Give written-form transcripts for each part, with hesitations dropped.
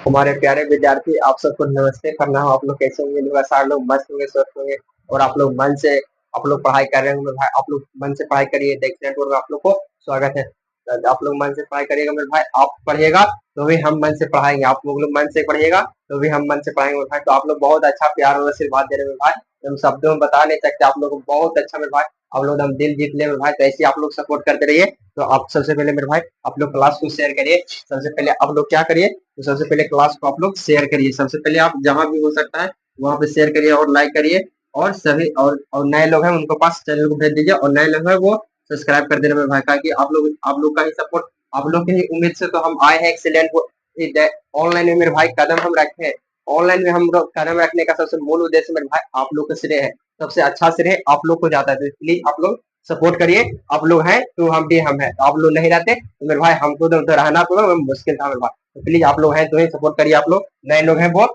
हमारे प्यारे विद्यार्थी, आप सबको नमस्ते करना हो। आप लोग कैसे होंगे? मेरे सारे लोग मस्त होंगे, स्वस्थ होंगे और आप लोग पढ़ाई कर रहे होंगे भाई। आप लोग मन से पढ़ाई करिए। दक्षिण पूर्व में आप लोग को स्वागत है। आप लोग मन से पढ़ाई करिएगा मेरे भाई। आप पढ़िएगा तो भी हम मन से पढ़ाएंगे। आप लोग मन से पढ़िएगा तो भी हम मन से पढ़ाएंगे मेरे भाई। तो आप लोग बहुत अच्छा प्यार और आशीर्वाद दे रहे हैं मेरे भाई। हम शब्दों में बता नहीं सकते। आप लोग को बहुत अच्छा मेरे भाई। आप लोग हम दिल जीत ले मेरे भाई। तो ऐसे आप लोग सपोर्ट करते रहिए। तो आप सबसे पहले मेरे भाई आप लोग क्लास को शेयर करिए। सबसे पहले आप लोग क्या करिए, तो सबसे पहले क्लास को आप लोग शेयर करिए। सबसे पहले आप जहां भी हो सकता है वहां पे शेयर करिए और लाइक करिए। और सभी और नए लोग हैं उनको पास चैनल को भेज दीजिए, और नए लोग हैं वो सब्सक्राइब कर देना मेरे भाई का, कि आप लोग का ही सपोर्ट, आप लोग की ही उम्मीद से तो हम आए हैं एक्सीलेंट ऑनलाइन में मेरे भाई कदम हम रखे हैं। ऑनलाइन में हम लोग कदम रखने का सबसे मूल उद्देश्य मेरे भाई आप लोग का श्रेय है। सबसे अच्छा श्रेय आप लोग को जाता है। तो प्लीज आप लोग सपोर्ट करिए। आप लोग हैं तो हम भी हम हैं। तो आप लोग नहीं रहते तो मेरे भाई हमको तो रहना तो मुश्किल था मेरे भाई। तो प्लीज आप लोग हैं तो ही सपोर्ट करिए। आप लोग नए लोग हैं वो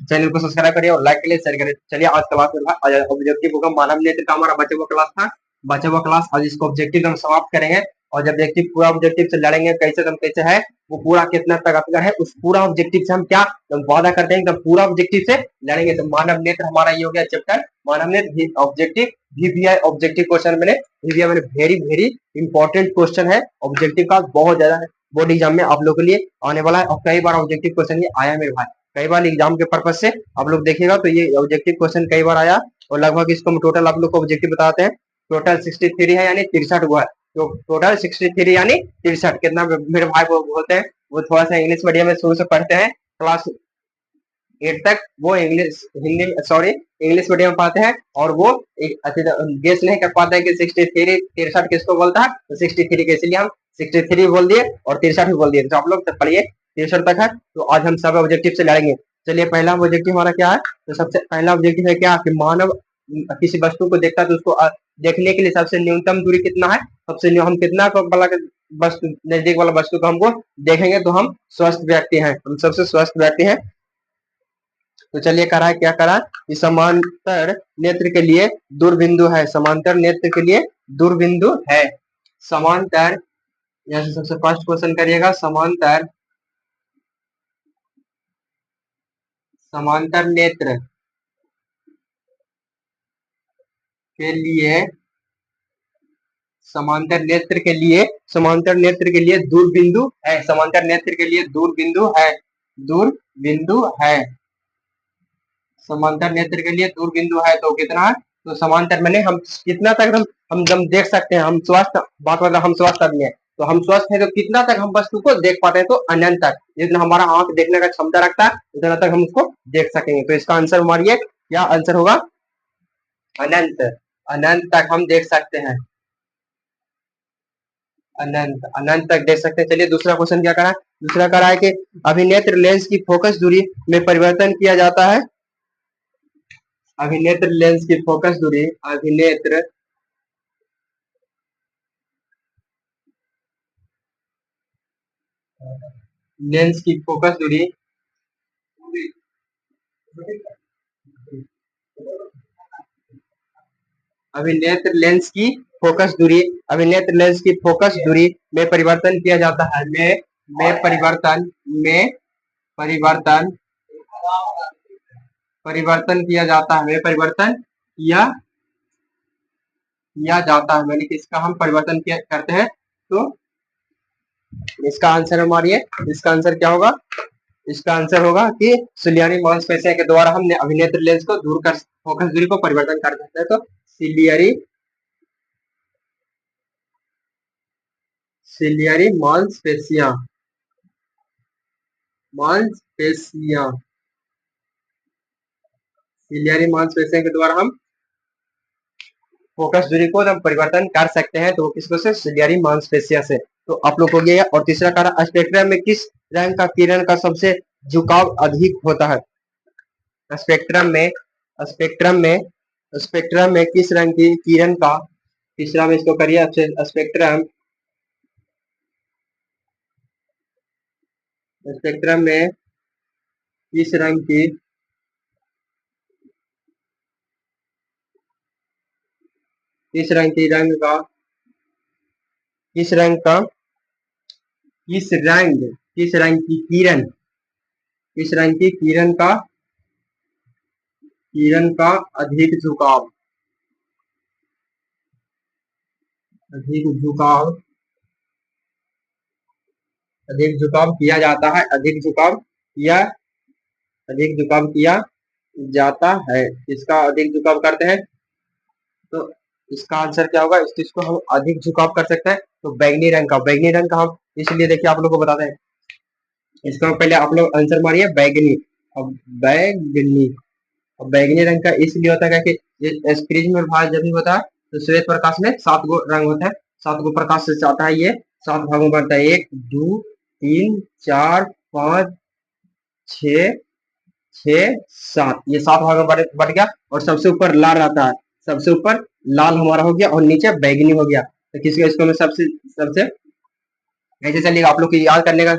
चैनल को सब्सक्राइब करिए और लाइक करिए, शेयर करिए। चलिए आज क्लास में ऑब्जेक्टिव होगा मानव नेत्र का। हमारा बचा हुआ क्लास था, बचा हुआ क्लास आज इसको ऑब्जेक्टिव हम समाप्त करेंगे। और जब ऑब्जेक्टिव पूरा ऑब्जेक्टिव से लड़ेंगे कैसे हम कैसे है वो पूरा कितना तक आपका है, उस पूरा ऑब्जेक्टिव से हम क्या हम वादा करते हैं कि पूरा ऑब्जेक्टिव से लड़ेंगे। तो मानव नेत्र हमारा ये हो गया चैप्टर मानव नेत्र ऑब्जेक्टिव वीवीआई ऑब्जेक्टिव क्वेश्चन। मैंने वीवीआई मैंने वेरी वेरी इंपॉर्टेंट क्वेश्चन है ऑब्जेक्टिव का, बहुत ज्यादा है बोर्ड एग्जाम में आप लोगों के लिए आने वाला है। और कई बार ऑब्जेक्टिव क्वेश्चन ये आया मेरे भाई, कई बार एग्जाम के पर्पज से आप लोग देखिएगा तो ये ऑब्जेक्टिव क्वेश्चन कई बार आया। और लगभग इसको टोटल आप लोग को ऑब्जेक्टिव बताते हैं। टोटल 63 है, यानी 63 हुआ है। तो टोटल 63 यानी 63 कितना मेरे भाई वो बोलते हैं, वो थोड़ा सा इंग्लिश मीडियम में शुरू से पढ़ते हैं क्लास 8 तक, वो English Hindi sorry English medium पढ़ते हैं। और वो गेस नहीं कर पाते हैं कि 63 63 किसको बोलता है। तो 63 के इसलिए हम 63 बोल दिए और 63 भी बोल दिए। तो आप लोग तक पढ़िए 63 तक है। तो आज हम सब ऑब्जेक्टिव से लड़ेंगे। चलिए पहला ऑब्जेक्टिव हमारा क्या है, तो सबसे पहला ऑब्जेक्टिव है क्या कि मानव किसी वस्तु को देखता है तो उसको देखने के लिए सबसे न्यूनतम दूरी कितना है। हम कितना वाला वस्तु नजदीक वाला वस्तु को हमको देखेंगे तो हम स्वस्थ व्यक्ति हैं, हम सबसे स्वस्थ व्यक्ति हैं। तो चलिए करा है क्या करा कि समांतर नेत्र के लिए दूरबिंदु है। समांतर नेत्र के लिए दूरबिंदु है। समांतर, यहाँ से सबसे फर्स्ट क्वेश्चन करिएगा। समांतर समांतर नेत्र के लिए समांतर नेत्र के लिए समांतर नेत्र के लिए दूरबिंदु है। समांतर नेत्र के लिए दूरबिंदु है। दूरबिंदु है। समांतर नेत्र के लिए दूरबिंदु है तो कितना है, तो समांतर मैंने हम कितना तक हम देख सकते हैं। हम स्वस्थ बात मतलब हम स्वस्थ आदमी है तो हम स्वस्थ है तो कितना तक हम वस्तु को देख पाते हैं, तो अनंत तक। जितना हमारा आंख देखने का क्षमता रखता है उतना तक हम उसको देख सकेंगे। तो इसका आंसर हमारी क्या आंसर होगा, अनंत। अनंत तक हम देख सकते हैं। अनंत अनंत तक देख सकते हैं। चलिए दूसरा क्वेश्चन क्या करा, दूसरा करा है कि अभिनेत्र लेंस की फोकस दूरी में परिवर्तन किया जाता है। अभिनेत्र लेंस की फोकस दूरी, अभिनेत्र लेंस की फोकस दूरी अभिनेत्र लेंस की फोकस दूरी अभिनेत्र लेंस की फोकस दूरी में परिवर्तन किया जाता है। में परिवर्तन परिवर्तन किया जाता है। में परिवर्तन किया जाता है, मैंने किसका हम परिवर्तन किया करते हैं। तो इसका आंसर हमारी है, इसका आंसर क्या होगा, इसका आंसर होगा कि सिलियरी मांसपेशियों के द्वारा हमने अभिनेत्र लेंस को दूर कर फोकस दूरी को परिवर्तन कर देते हैं। तो सिलियरी सिलियरी मांसपेशियां मांसपेशियां सिलियरी मांसपेशियों के द्वारा हम फोकस दूरी को हम परिवर्तन कर सकते हैं। तो किसको से, सिलियरी मांसपेशिया से। तो आप लोग हो गया। और तीसरा कारण स्पेक्ट्रम में किस रंग का किरण का सबसे झुकाव अधिक होता है। स्पेक्ट्रम में स्पेक्ट्रम में स्पेक्ट्रम में किस रंग की किरण का, तीसरा में इसको करिए स्पेक्ट्रम स्पेक्ट्रम में किस रंग की किस रंग की रंग का किस रंग का किस रंग की किरण किस रंग की किरण का अधिक झुकाव अधिक झुकाव अधिक झुकाव किया जाता है अधिक झुकाव किया जाता है। इसका अधिक झुकाव करते हैं तो इसका आंसर क्या होगा, इस चीज को हम अधिक झुकाव कर सकते हैं तो बैगनी रंग का हम इसलिए देखिए आप लोग को बताते हैं। इसका पहले आप लोग आंसर मारिए बैगनी। अब बैगनी अब बैगनी रंग का इसलिए होता है कि ये प्रिज्म में भाग जब भी होता है तो श्वेत प्रकाश में 7 गो रंग होता है, 7 गो प्रकाश से आता है, ये 7 भागों में बनता है, 1 2 3 4 5 6 6 7, ये 7 भागों में बढ़ गया और सबसे ऊपर लाल रहता है, सबसे ऊपर लाल हमारा हो गया और नीचे बैगनी हो गया। तो किसका इसको में सबसे सबसे ऐसे चलिएगा। आप लोग को याद करने का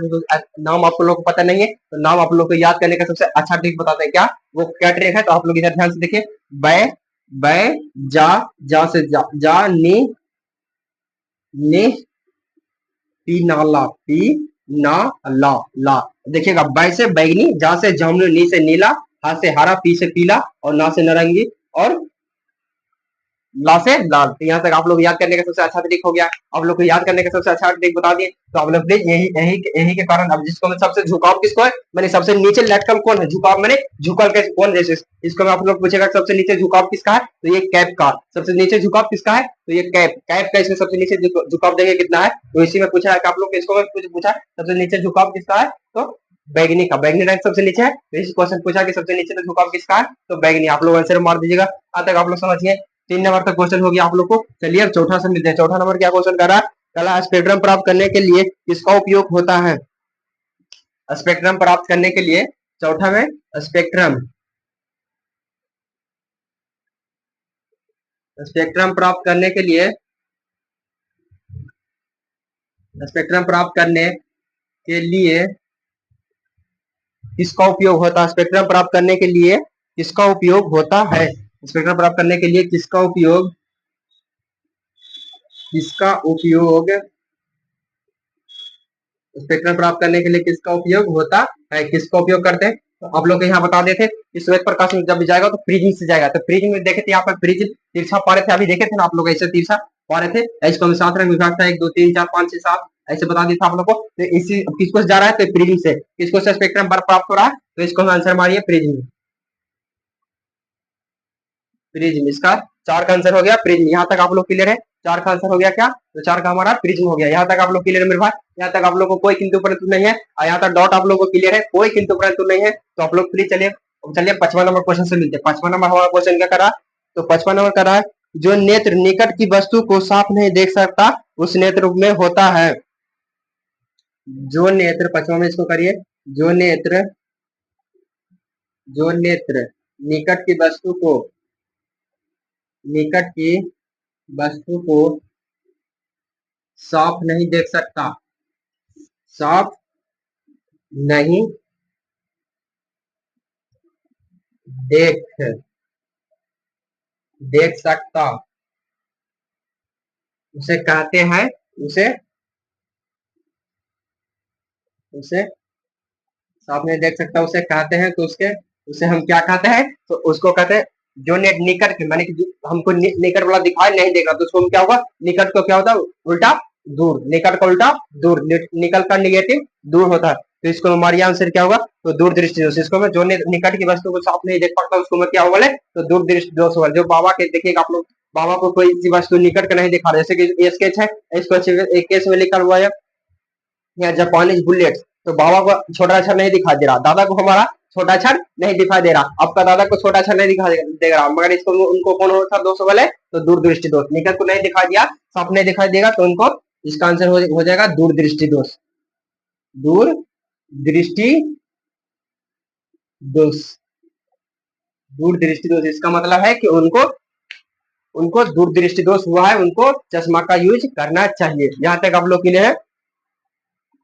नाम आप लोग को पता नहीं है तो नाम आप लोग को याद करने का सबसे अच्छा ट्रिक बताते हैं, क्या वो क्या ट्रिक है, तो आप लोग इधर ध्यान से देखिए। बै बै जा से जा नी पी नाला पी ना ला देखिएगा। बै से बैगनी, जा से जामुन, नी से नीला, हा से हरा, पी से पीला और ना से नारंगी और ला से लाल। तो यहाँ तक आप लोग याद करने का सबसे अच्छा ट्रिक हो गया। आप लोग को याद करने का सबसे अच्छा ट्रिक बता दिए तो आप लोग प्लीज यही के कारण अब जिसको मैं सबसे झुकाव किसको है, मैंने सबसे नीचे लटकल कौन है, झुकाव मैंने झुकल के कौन जैसे इसको मैं आप लोग पूछेगा सबसे नीचे झुकाव किसका है तो ये कैप का, सबसे नीचे झुकाव किसका है तो ये कैप का, इसमें सबसे नीचे झुकाव देंगे कितना है तो इसी में पूछा है कि आप लोग इसको मैं पूछा सबसे नीचे झुकाव किसका है तो बैगनी का, बैगनी रंग सबसे नीचे है तो इस क्वेश्चन पूछा कि सबसे नीचे तो झुकाव किसका है तो बैगनी। आप लोग आंसर मार दीजिएगा। आज तक आप लोग समझिए 3 नंबर तक क्वेश्चन हो गया आप लोग को। चलिए अब चौथा से मिलते हैं। चौथा नंबर क्या क्वेश्चन कर रहा है, कला स्पेक्ट्रम प्राप्त करने के लिए किसका उपयोग होता है। स्पेक्ट्रम प्राप्त करने के लिए चौथा में स्पेक्ट्रम स्पेक्ट्रम प्राप्त करने के लिए स्पेक्ट्रम प्राप्त करने के लिए किसका उपयोग होता है, स्पेक्ट्रम प्राप्त करने के लिए किसका उपयोग होता है, स्पेक्ट्रम प्राप्त करने के लिए किसका उपयोग स्पेक्ट्रम प्राप्त करने के लिए किसका उपयोग होता है, किसका उपयोग करते हैं तो आप लोग यहाँ बता देते कि श्वेत प्रकाश में जब जाएगा तो प्रिज्म से जाएगा। तो प्रिज्म में देखे थे यहाँ पर प्रिज्म तिरछा पा रहे थे, अभी देखे थे ना आप लोग ऐसे तिरछा पा रहे थे। इसको हम 7 रंग विभाग था 1 2 3 4 5 6 7 ऐसे बता दिया था आप लोग को। तो इसी किसको से जा रहा है तो प्रिज्म से, किसको से स्पेक्ट्रम प्राप्त हो रहा है तो इसको हम आंसर मारिए प्रिज्म। प्रिज्म इसका 4 का आंसर हो गया प्रिज्म। यहाँ तक आप लोग क्लियर है, 4 का आंसर हो गया क्या तो 4 का हमारा प्रिज्म हो गया। यहाँ तक आप लोग क्लियर है मेरे भाई, यहाँ तक आप लोग को कोई किंतु परंतु नहीं है और यहाँ तक डॉट आप लोग को क्लियर है, कोई किंतु परंतु नहीं है तो आप लोग प्लीज चलिए 55 नंबर क्वेश्चन से मिलते हैं। 55 नंबर हमारा क्वेश्चन क्या करा तो 55 नंबर करा है जो नेत्र निकट की वस्तु को साफ नहीं देख सकता उस नेत्र में होता है। जो नेत्र 55 में इसको करिए, जो नेत्र निकट की वस्तु को साफ नहीं देख सकता, साफ नहीं देख सकता उसे कहते हैं उसे साफ नहीं देख सकता उसे कहते हैं तो उसे हम क्या कहते हैं तो उसको कहते हैं जो निकट के माने कि हमको निकट वाला दिखाई नहीं देगा तो उसको हम क्या होगा, निकट को क्या होता है उल्टा दूर, निकट का उल्टा दूर, निकल का निगेटिव दूर होता है तो इसको हमारी आंसर क्या होगा तो दूर दृष्टि दोष। इसको मैं जो निकट की वस्तु को साफ नहीं देख पाता उसको मैं क्या होगा तो दूर दृष्टि दोष होगा। जो बाबा के देखिएगा आप लोग, बाबा को कोई सी वस्तु निकट का नहीं दिखा रहा, जैसे कि स्केच है, इसको एक केस में लिखा हुआ है या जापानीज बुलेट तो बाबा को छोटा अक्षर नहीं दिखाई दे रहा, दादा को हमारा छोटा अक्षर नहीं दिखाई दे रहा, आपका दादा को छोटा अक्षर नहीं दिखाई दे रहा, मगर इसको उनको कौन होता दोष वाले तो दूर दृष्टि दोष। निकट को नहीं दिखाई दिया, साफ नहीं दिखाई देगा तो उनको इसका आंसर हो जाएगा दूर दृष्टि दोष। दूर दृष्टि दोष, दूर दृष्टि दोष इसका मतलब है कि उनको दूर दृष्टि दोष हुआ है, उनको चश्मा का यूज करना चाहिए। यहाँ तक आप लोग क्लियर है,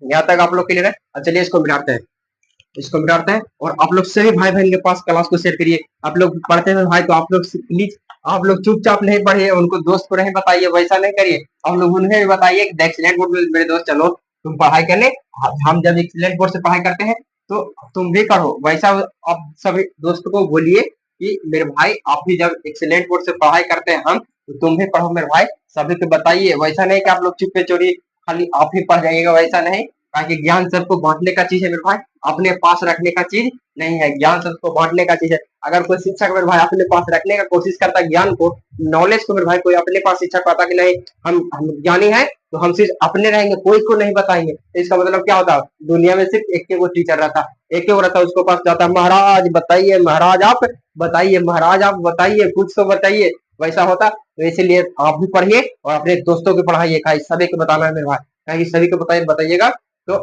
यहाँ तक आप लोग क्लियर है। अब चलिए इसको मिटाते हैं और आप लोग सभी भाई बहन के पास क्लास को शेयर करिए। आप लोग पढ़ते हैं भाई तो आप लोग प्लीज आप लोग चुपचाप नहीं पढ़िए, उनको दोस्त को नहीं बताइए, वैसा नहीं करिए। आप लोग उन्हें भी बताइए कि एक्सीलेंट बोर्ड में मेरे दोस्त चलो तुम पढ़ाई करने, हम जब एक्सीलेंट बोर्ड से पढ़ाई करते हैं तो तुम भी पढ़ो वैसा। आप सभी दोस्तों को बोलिए कि मेरे भाई आप भी जब एक्सीलेंट बोर्ड से पढ़ाई करते हैं हम, तो तुम भी पढ़ो मेरे भाई, सभी को बताइए। वैसा नहीं कि आप लोग चुपके चोरी खाली आप ही पढ़ जाइएगा, वैसा नहीं। ताकि ज्ञान सबको बांटने का चीज है मेरे भाई, अपने पास रखने का चीज नहीं है। ज्ञान सबको बांटने का चीज है। अगर कोई शिक्षक मेरे भाई अपने पास रखने का कोशिश करता है ज्ञान को, नॉलेज को मेरे भाई, कोई अपने पास शिक्षक पाता कि नहीं हम ज्ञानी है, तो हम सिर्फ अपने रहेंगे, कोई को नहीं बताएंगे, तो इसका मतलब क्या होता है? दुनिया में सिर्फ एक ही वो टीचर रहता, एक ही वो रहता, उसको पास जाता, महाराज बताइए, महाराज आप बताइए, महाराज आप बताइए, कुछ तो बताइए, वैसा होता। तो इसीलिए आप भी पढ़िए और अपने दोस्तों को पढ़ाइए, सभी को बताना है मेरे भाई, सभी को बताइएगा तो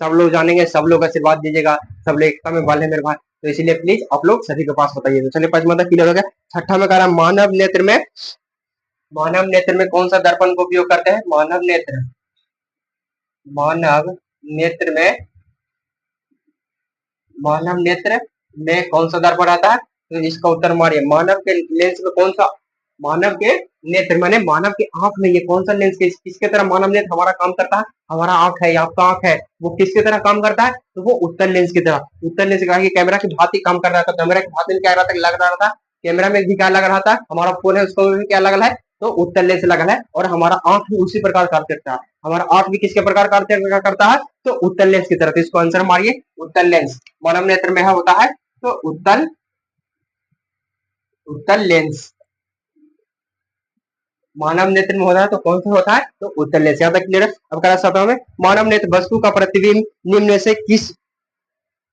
सब लोग जानेंगे, सब लोग आशीर्वाद दीजिएगा, सब लोग एकता में बल है मेरे भाई। तो इसीलिए प्लीज आप लोग सभी के पास बताइए। तो चलिए पंचमा तक क्लियर हो गया। छठा में कह रहा मानव नेत्र में कौन सा दर्पण का उपयोग करते हैं? मानव नेत्र में मानव नेत्र में कौन सा दर्पण आता है? तो इसका उत्तर मारिए। मानव के लेंस में कौन सा? मानव के नेत्र माने मानव के आंख में ये कौन सा लेंस किसके तरह मानव नेत्र हमारा काम करता है? हमारा आंख है या आपका आंख है, वो किसके तरह काम करता है? तो वो उत्तल लेंस की तरह। उत्तल लेंस का कैमरा की भांति काम कर रहा था। कैमरा की भांति में क्या लग रहा था? कैमरा में भी क्या लग रहा था? हमारा फोन है उसको भी क्या लगा है? तो उत्तल लेंस लगा है। और हमारा आंख भी उसी प्रकार कार्य करता है। हमारा आंख भी किसके प्रकार कार्य करता है? तो उत्तल लेंस की तरह। तो इसको आंसर मारिए, उत्तल लेंस मानव नेत्र में है होता है। तो उत्तल लेंस मानव नेत्र में होता है, तो कौन सा होता है? तो उत्तल लेंस। यहाँ तक क्लियर है। अब कह रहा में मानव नेत्र वस्तु का प्रतिबिंब निम्न से किस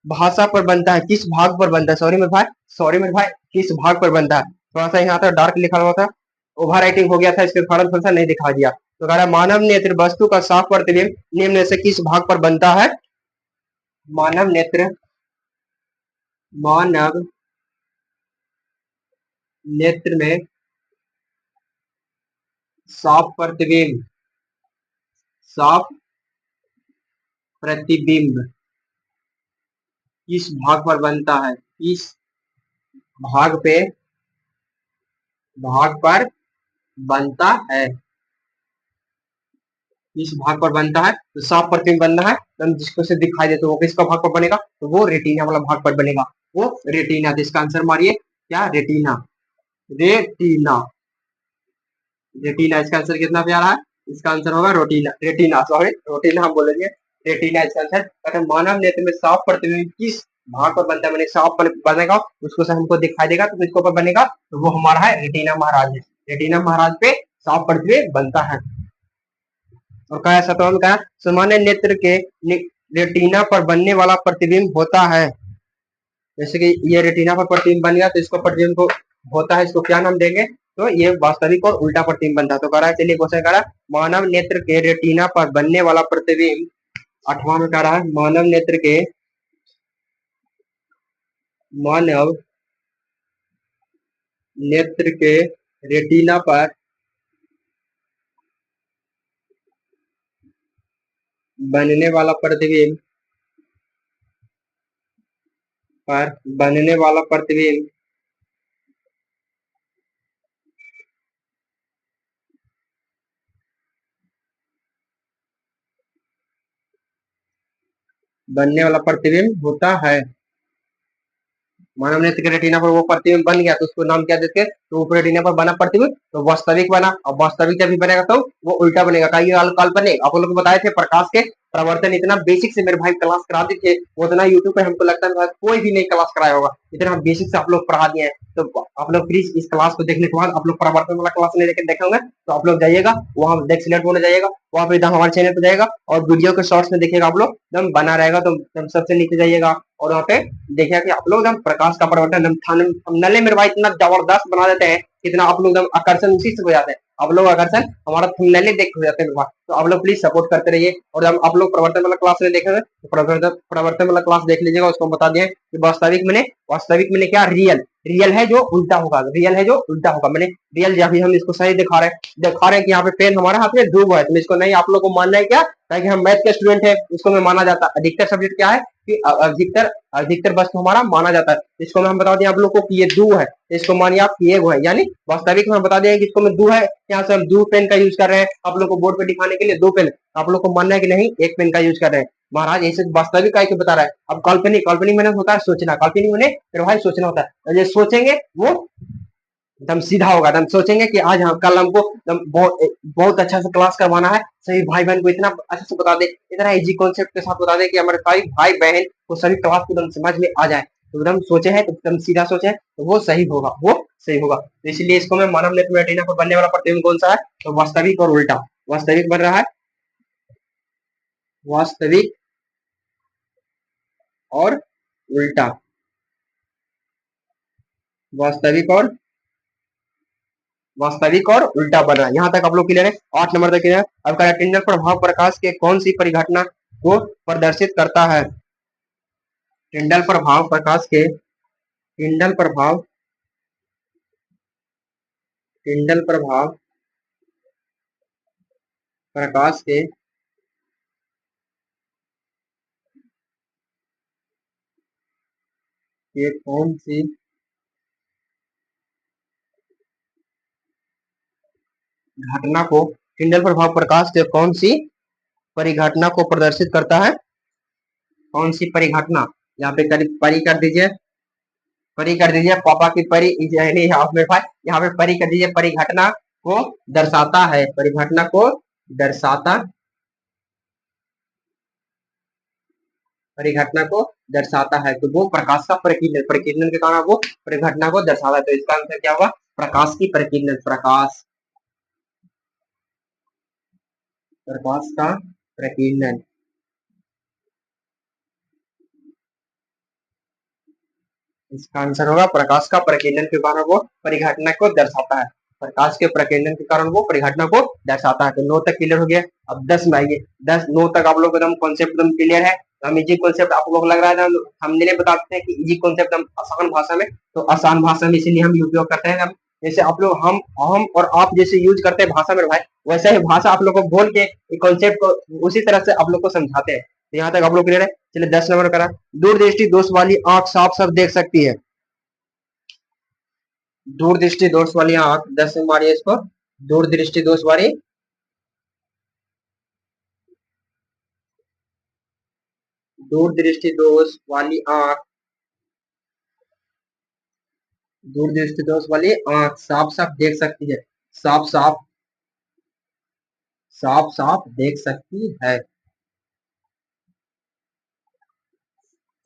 भाषा पर बनता है, किस भाग पर बनता है? सॉरी मेरे भाई, किस भाग पर बनता है? थोड़ा सा यहाँ था डार्क लिखा हुआ था, ओवर राइटिंग हो गया था, इसके कारण थोड़ा सा नहीं दिखा दिया। तो कह रहा है मानव नेत्र वस्तु का साफ प्रतिबिंब निम्न से किस भाग पर बनता है? मानव नेत्र में साफ प्रतिबिंब किस भाग पर बनता है? किस भाग पर बनता है? किस भाग पर बनता है? तो साफ प्रतिबिंब बनना है, तो जिसको से दिखाई दे, तो वो किसका भाग पर बनेगा? तो वो रेटिना वाला भाग पर बनेगा, वो रेटिना। तो इसका आंसर मारिए, क्या? रेटिना। रेटिना रेटिना इसका आंसर कितना प्यारा है? इसका आंसर होगा रेटिना, सॉरी रोटिना हम बोलेंगे, रेटिना इसका आंसर। कहते मानव नेत्र में साफ प्रतिबिंब किस भाग पर बनता है? मैंने साफ पर बनेगा, उसको से हमको दिखाई देगा, तो किसके ऊपर बनेगा? तो वो हमारा है रेटिना महाराज है। रेटिना महाराज पे साफ प्रतिबिंब बनता है। और कहा सतवा में कहा सामान्य नेत्र के रेटिना पर बनने वाला प्रतिबिंब होता है। जैसे कि ये रेटिना पर प्रतिबिंब बन गया, तो इसको प्रतिबिंब को होता है, इसको क्या नाम देंगे? तो ये वास्तविक और उल्टा प्रतिबिंब बनता है। तो कह रहा है, चलिए क्वेश्चन कह रहा है मानव नेत्र के रेटिना पर बनने वाला प्रतिबिंब। आठवां में कह रहा है मानव नेत्र के रेटिना पर बनने वाला प्रतिबिंब होता है। मानव नेत्र के रेटिना पर वो प्रतिबिंब बन गया, तो उसको नाम क्या देते हैं? तो ऊपर रेटिना पर बना प्रतिबिंब तो वास्तविक बना। अब वास्तविक जब भी बनेगा तो वो उल्टा बनेगा। काल्पनिक आप लोग को बताए थे प्रकाश के प्रवर्तन, इतना बेसिक से मेरे भाई क्लास कराते थे, उतना यूट्यूब पे हमको लगता है कोई भी नहीं क्लास कराया होगा, इतना बेसिक से आप लोग पढ़ा दिए हैं। तो आप लोग प्लीज इस क्लास को देखने के बाद आप लोग प्रवर्तन वाला क्लास नहीं देखे होंगे, तो आप लोग जाइएगा वहाँ एक्सीलेंट होने जाइएगा, वहाँ पे हमारे चैनल पे जाएगा और वीडियो के शॉर्ट्स में देखिएगा, आप लोग एकदम बना रहेगा। तो सबसे नीचे जाइएगा और वहाँ पे देखिएगा कि आप लोग एकदम प्रकाश का प्रवर्तन नले मेरे भाई इतना जबरदस्त बना देते हैं, इतना आप लोग एकदम आकर्षण उसी से हो जाते हैं। आप लोग आकर्षण हमारा थंबनेल देख हो जाते हैं। तो आप लोग प्लीज सपोर्ट करते रहिए। और जब आप लोग प्रवर्तन वाला क्लास में देखेंगे, तो प्रवर्तन वाला क्लास देख लीजिएगा, उसको बता दिए कि वास्तविक मैंने क्या? रियल है जो उल्टा होगा, मैंने रियल। अभी हम इसको सही दिखा रहे हैं कि यहाँ पे पेन हमारे हाथ में डूब है, तो इसको नहीं आप लोग को मानना है क्या? ताकि हम मैथ के स्टूडेंट है, इसको में माना जाता है। अधिकतर सब्जेक्ट क्या है कि अधिकतर अधिकतर वस्तु हमारा माना जाता है। इसको में हम बता दें आप लोग को कि ये दो है, इसको मानिए आप कि एगो है, यानी वास्तविक में हम बता दें कि इसको में दो है। यहाँ से हम दो पेन का यूज कर रहे हैं आप लोग को बोर्ड पे दिखाने के लिए, दो पेन। आप लोग को मानना है कि नहीं एक पेन का यूज कर रहे हैं महाराज, ऐसे वास्तविक का बता रहा है। अब काल्पनिक, काल्पनिक मैंने होता है सोचना, काल्पनिक मैंने फिर भाई सोचना होता है। ये सोचेंगे वो एकदम सीधा होगा, एकदम सोचेंगे कि आज हम कल हमको बहुत अच्छा से क्लास करवाना है, सभी भाई बहन को इतना अच्छे से बता दे, इतना इजी कॉन्सेप्ट के साथ बता दे कि हमारे सभी भाई बहन को सभी क्लास को एकदम समझ में आ जाए। तो एकदम सोचे है तो एकदम सीधा सोचे है तो वो सही होगा, वो सही होगा। तो इसलिए इसको मैं मानव नेत्र में रेटिना पर बनने वाला प्रतिबिंब कौन सा है, तो वास्तविक और उल्टा। वास्तविक बन रहा है, वास्तविक और उल्टा, वास्तविक और वास्तविक और उल्टा बना। यहाँ तक आप लोग क्लियर है, 8 नंबर तक क्लियर है। अब का टिंडल प्रभाव प्रकाश के कौन सी परिघटना को प्रदर्शित करता है। टिंडल प्रभाव प्रकाश के, टिंडल प्रभाव, टिंडल प्रभाव प्रकाश के कौन सी घटना को, टिंडल प्रभाव प्रकाश के कौन सी परिघटना को प्रदर्शित करता है। कौन सी परिघटना, यहाँ पे परी कर दीजिए, परी कर दीजिए, पापा की परी यहाँ पे परी कर दीजिए, परिघटना को दर्शाता है, परिघटना को दर्शाता, परिघटना को दर्शाता है। तो वो प्रकाश का प्रकीर्णन, प्रकीर्णन के कारण वो परिघटना को दर्शाता है। तो इसका आंसर क्या होगा, प्रकाश की प्रकीर्णन, प्रकाश, प्रकाश का प्रकीर्णन। इसका आंसर होगा प्रकाश का प्रकीर्णन के कारण वो परिघटना को दर्शाता है, प्रकाश के प्रकीर्णन के कारण वो परिघटना को दर्शाता है। तो 9 तक क्लियर हो गया। अब 10 में आइए, 10 9 तक आप लोग एकदम कॉन्सेप्ट एकदम क्लियर है। हम इजी कॉन्सेप्ट आप लोग लग रहा है हम नहीं बताते हैं कि इजी कॉन्सेप्ट हम आसान भाषा में, तो आसान भाषा में इसीलिए हम उपयोग करते हैं। जैसे आप लोग हम और आप जैसे यूज करते हैं भाषा में भाई, वैसा ही भाषा आप लोग को बोल के कॉन्सेप्ट को उसी तरह से आप लोग को समझाते हैं। तो यहाँ तक आप लोग क्लियर है। चलिए 10 नंबर करा, दूरदृष्टि दोष वाली आंख साफ साफ देख सकती है। दूरदृष्टि दोष वाली आंख, 10 में मारिए इसको, दूरदृष्टि दोष वाली, दूरदृष्टि दोष वाली आंख, दूरदृष्टि दोष वाली आंख साफ साफ देख सकती है, साफ साफ, साफ साफ देख सकती है,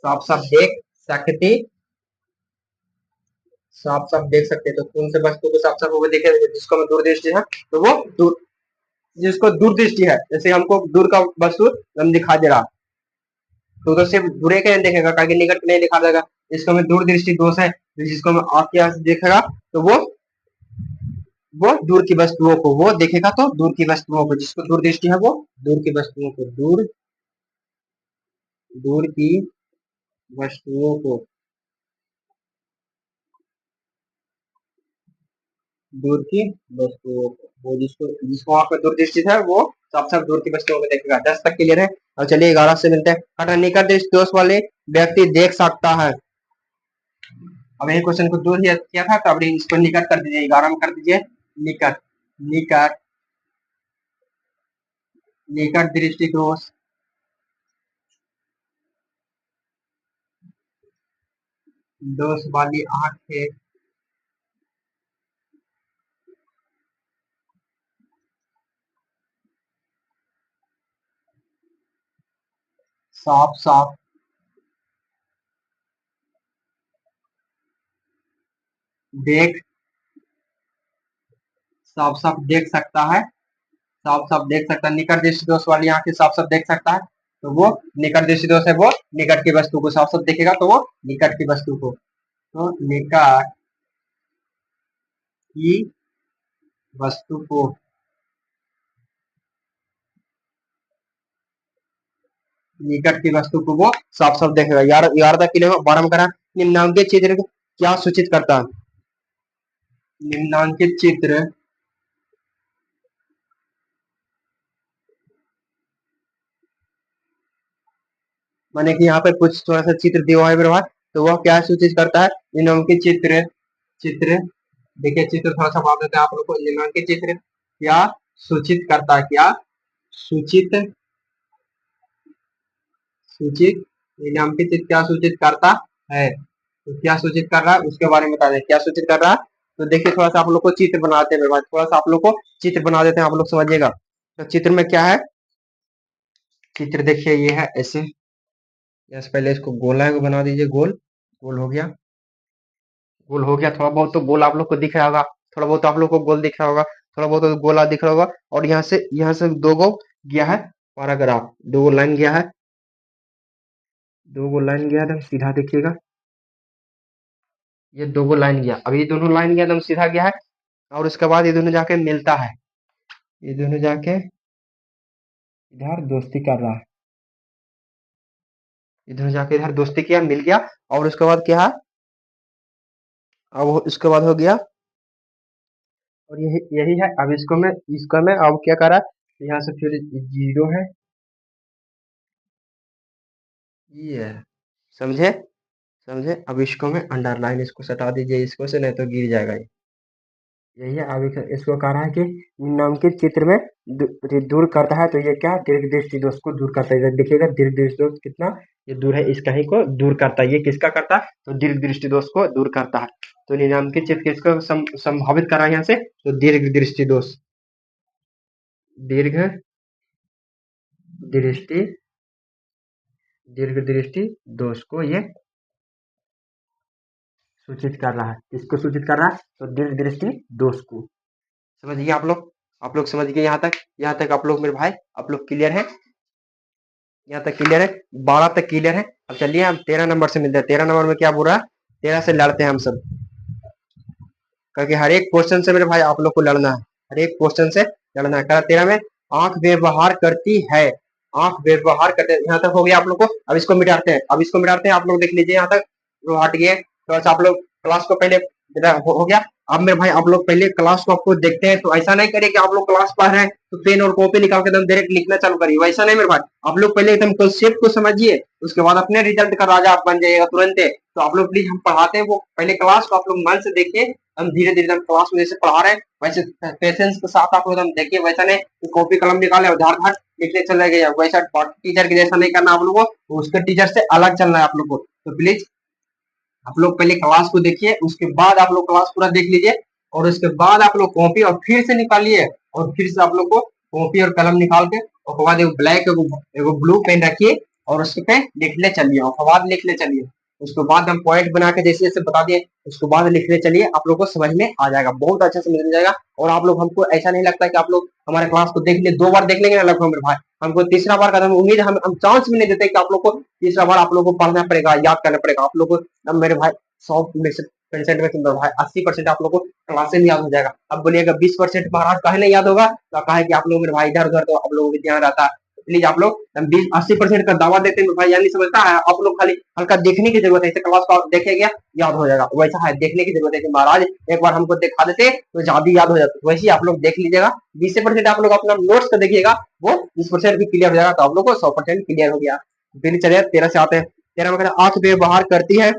साफ साफ देख सकती, साफ साफ देख सकते हैं। तो कौन से वस्तु को साफ साफ वो देखे, जिसको हमें दूरदृष्टि है, तो वो दूर, जिसको दूरदृष्टि है, जैसे हमको दूर का वस्तु हम दिखा दे रहा, तो उधर सिर्फ दूर के नहीं देखेगा, ताकि निकट नहीं दिखा देगा। इसको हमें दूरदृष्टि दोष है, जिसको हमें आंख के से देखेगा तो वो दूर की वस्तुओं को वो देखेगा, तो दूर की वस्तुओं को, जिसको दूरदृष्टि है वो दूर की वस्तुओं को, दूर, दूर की वस्तुओं को, दूर की वस्तुओं को, वो जिसको जिसको आंख में दूरदृष्टि है वो साफ साफ दूर की वस्तुओं को देखेगा। 10 तक क्लियर है। और चलिए 11 से मिलते हैं। निकट दृष्टि दोष वाले व्यक्ति देख सकता है। अब यही क्वेश्चन को दूर किया था, तो अब इसको निकट कर दीजिए, 11 में कर दीजिए निकट, निकट, निकट दृष्टि दोष दोष वाली आंख के साफ साफ देख, साफ साफ देख सकता है, साफ साफ देख सकता है। निकट दृष्टि दोष वाली आंखें साफ साफ देख सकता है, तो वो निकट दृष्टि दोष है, वो निकट की वस्तु को साफ साफ देखेगा, तो वो निकट की वस्तु को, तो निकट की वस्तु को, निकट की वस्तु को वो साफ साफ देखेगा। यार यार तक के लिए 12 में करा, निम्नांकित चित्र क्या सूचित करता है। निम्नांकित चित्र माने कि यहाँ पे कुछ थोड़ा सा चित्र दिया हुआ है मेरे भाई, तो वह क्या सूचित करता है? निम्नलिखित चित्र चित्र देखिए, चित्र थोड़ा सा बता देते हैं आप लोग को। निम्नलिखित चित्र क्या सूचित करता है? क्या सूचित सूचित निम्नलिखित चित्र क्या सूचित करता है? तो क्या सूचित कर रहा है उसके बारे में बता दें, क्या सूचित कर रहा है। तो देखिए, थोड़ा सा आप लोग को चित्र बनाते हैं मेरे भाई, थोड़ा सा आप लोग को चित्र बना देते हैं, आप लोग समझिएगा। तो चित्र में क्या है? चित्र देखिए, ये है ऐसे। यस, पहले इसको गोला को बना दीजिए, गोल। गोल हो गया, गोल हो गया। थोड़ा बहुत तो गोल आप लोग को दिख रहा होगा, थोड़ा बहुत आप लोग को गोल दिख रहा होगा, थोड़ा बहुत तो गोला दिख रहा होगा। और यहाँ से दो गो गया है पैराग्राफ, दो गो लाइन गया है, दो गो लाइन गया एकदम सीधा देखिएगा। ये दो गो लाइन गया, अब ये दोनों लाइन गया एकदम सीधा गया है। और उसके बाद ये दोनों जाके मिलता है, ये दोनों जाके इधर दोस्ती कर रहा है, ये दोनों जाके इधर दोस्ती किया, मिल गया। और उसके बाद क्या है? अब उसके बाद हो गया, और यही यही है। अब इसको मैं अब क्या करा, यहाँ से फिर जीरो है, ये है। समझे? समझे? अब इसको मैं अंडरलाइन, इसको सटा दीजिए इसको से, नहीं तो गिर जाएगा ये। यही है। अब इसको कह रहा है कि निम्नलिखित चित्र में दूर करता है, तो ये क्या दीर्घ दृष्टि दोष को दूर करता है। इधर देखिएगा दीर्घ दृष्टि दोष कितना ये दूर है, इस कहीं को दूर करता है। ये किसका करता है? तो दीर्घ दृष्टि दोष को दूर करता है। तो निम्नलिखित चित्र किसको संभावित कर रहा है यहाँ से? तो दीर्घ दृष्टि दोष, दीर्घ दृष्टि दीर्घ दृष्टि दोष को ये सूचित कर रहा है। किसको सूचित कर रहा है? तो दीर्घ दृष्टि दोष को। समझ गए आप लोग समझ गए यहाँ तक आप लोग मेरे भाई, आप लोग क्लियर है? यहाँ तक क्लियर है? 12 तक क्लियर है? अब चलिए हम 13 नंबर से मिलते हैं। 13 नंबर में क्या बोल रहा है? 13 से लड़ते हैं हम सब, क्योंकि हर एक क्वेश्चन से मेरे भाई आप लोग को लड़ना है, हर एक क्वेश्चन से लड़ना है। 13 में आंख व्यवहार करती है, आंख व्यवहार करते, यहाँ तक हो गया आप लोग को। अब इसको मिटाते हैं, अब इसको मिटाते हैं। आप लोग देख लीजिए यहाँ तक जो हट गए, थोड़ा सा आप लोग क्लास को पहले हो गया। अब मेरे भाई आप लोग पहले क्लास को आपको देखते हैं, तो ऐसा नहीं करिए कि आप लोग क्लास पढ़ रहे हैं तो पेन और कॉपी निकाल के एकदम डायरेक्ट लिखना चालू करिए, वैसा नहीं मेरे भाई। आप लोग पहले एकदम कंसेप्ट को समझिए, उसके बाद अपने रिजल्ट का राजा आप बन जाइएगा तुरंत। तो आप लोग प्लीज, हम पढ़ाते हैं वो पहले क्लास को आप लोग मन से देखिए। हम धीरे धीरे क्लास में जैसे पढ़ा रहे हैं वैसे पेशेंस के साथ आप लोग एकदम देखिए, वैसा नहीं कॉपी कलम निकाले और झाड़ झाड़ लिखने चले गए, वैसा टीचर के जैसा नहीं करना आप लोगों को, उसके टीचर से अलग चलना है आप लोग को। तो प्लीज आप लोग पहले क्लास को देखिए, उसके बाद आप लोग क्लास पूरा देख लीजिए, और उसके बाद आप लोग कॉपी और फिर से निकालिए, और फिर से आप लोग को कॉपी और कलम निकाल के उसके बाद एक ब्लैक एगो ब्लू पेन रखिए, और उस पे लिखने चलिए, और बाद लिखने चलिए। उसके बाद हम पॉइंट बना के जैसे जैसे बता दिए, उसके बाद लिखने चलिए, आप लोग को समझ में आ जाएगा, बहुत अच्छा समझ में जाएगा। और आप लोग, हमको ऐसा नहीं लगता कि आप लोग हमारे क्लास को देख लिए, 2 बार देख लेंगे ना लगभग मेरे भाई, हमको तीसरा बार का हम उम्मीद, हम चांस भी नहीं देते कि आप लोग को तीसरा बार आप लोग को पढ़ना पड़ेगा, याद करना पड़ेगा आप लोग को। अब मेरे भाई 100% में मेरे भाई 80% आप लोग को क्लास में याद हो जाएगा। अब बोलिएगा 20% महाराज काहे नहीं याद होगा, तो कहा कि आप लोग मेरे भाई इधर उधर तो आप लोगों को ध्यान रहता है। प्लीज आप लोग 20-80% का दावा देते हैं भाई, यानी समझता है आप लोग, खाली हल्का देखने की जरूरत है, इसे क्लास को देखेंगे याद हो जाएगा, वैसा है देखने की जरूरत है कि महाराज एक बार हमको दिखा देते तो ज्यादा याद हो जाता, वैसे ही आप लोग देख लीजिएगा। 20% आप लोग अपना नोट्स को देखिएगा, वो 20% भी क्लियर हो जाएगा, तो आप लोग को 100% क्लियर हो गया। फिर चलिए 13 से आते हैं। 13 में कहते हैं आंख व्यवहार करती है,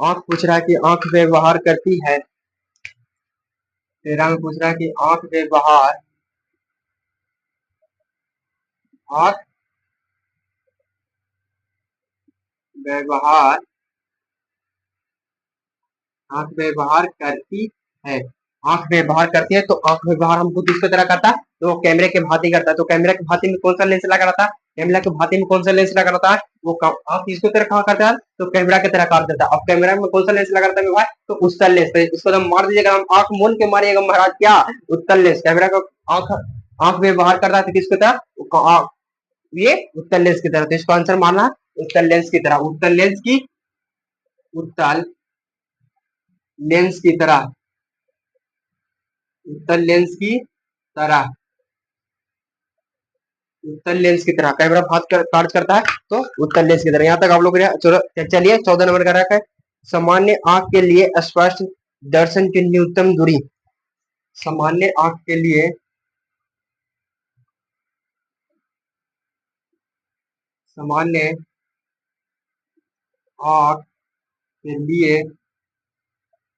आंख पूछ रहा है कि आंख व्यवहार करती है। 13 में पूछ रहा है कि आंख व्यवहार, आंख व्यवहार, आंख व्यवहार करती है, आंख व्यवहार करती है। तो आंख व्यवहार हमको किसकी तरह करता है? तो वो कैमरे के भांति करता है। तो कैमरे के भांति में कौन सा लेंस लगा रहता है? कैमरा के भांति में कौन सा लेंस लगा रहता है? वो आंख किसकी तरह कहा करता है? तो कैमरा की तरह काट देता है। अब कैमरा में कौन सा लेंस लगा रहता है भाई? तो उत्तल लेंस। तो इसको हम मार दीजिएगा, हम आंख मूंद के मारिएगा महाराज, क्या उत्तल लेंस। कैमरा का आंख आंख व्यवहार करता है तो किसकी तरह? ये उत्तल लेंस की तरह। तो इसको आंसर मानना उत्तल लेंस की तरह, उत्तल लेंस की, उत्तल लेंस की तरह, उत्तल लेंस की तरह, उत्तल लेंस की तरह कैमरा कार्य करता है, तो उत्तल लेंस की तरह। यहाँ तक आप लोग चलिए 14 नंबर का रखा है, सामान्य आंख के लिए स्पष्ट दर्शन की न्यूनतम दूरी, सामान्य आंख के लिए सामान्य आंख के लिए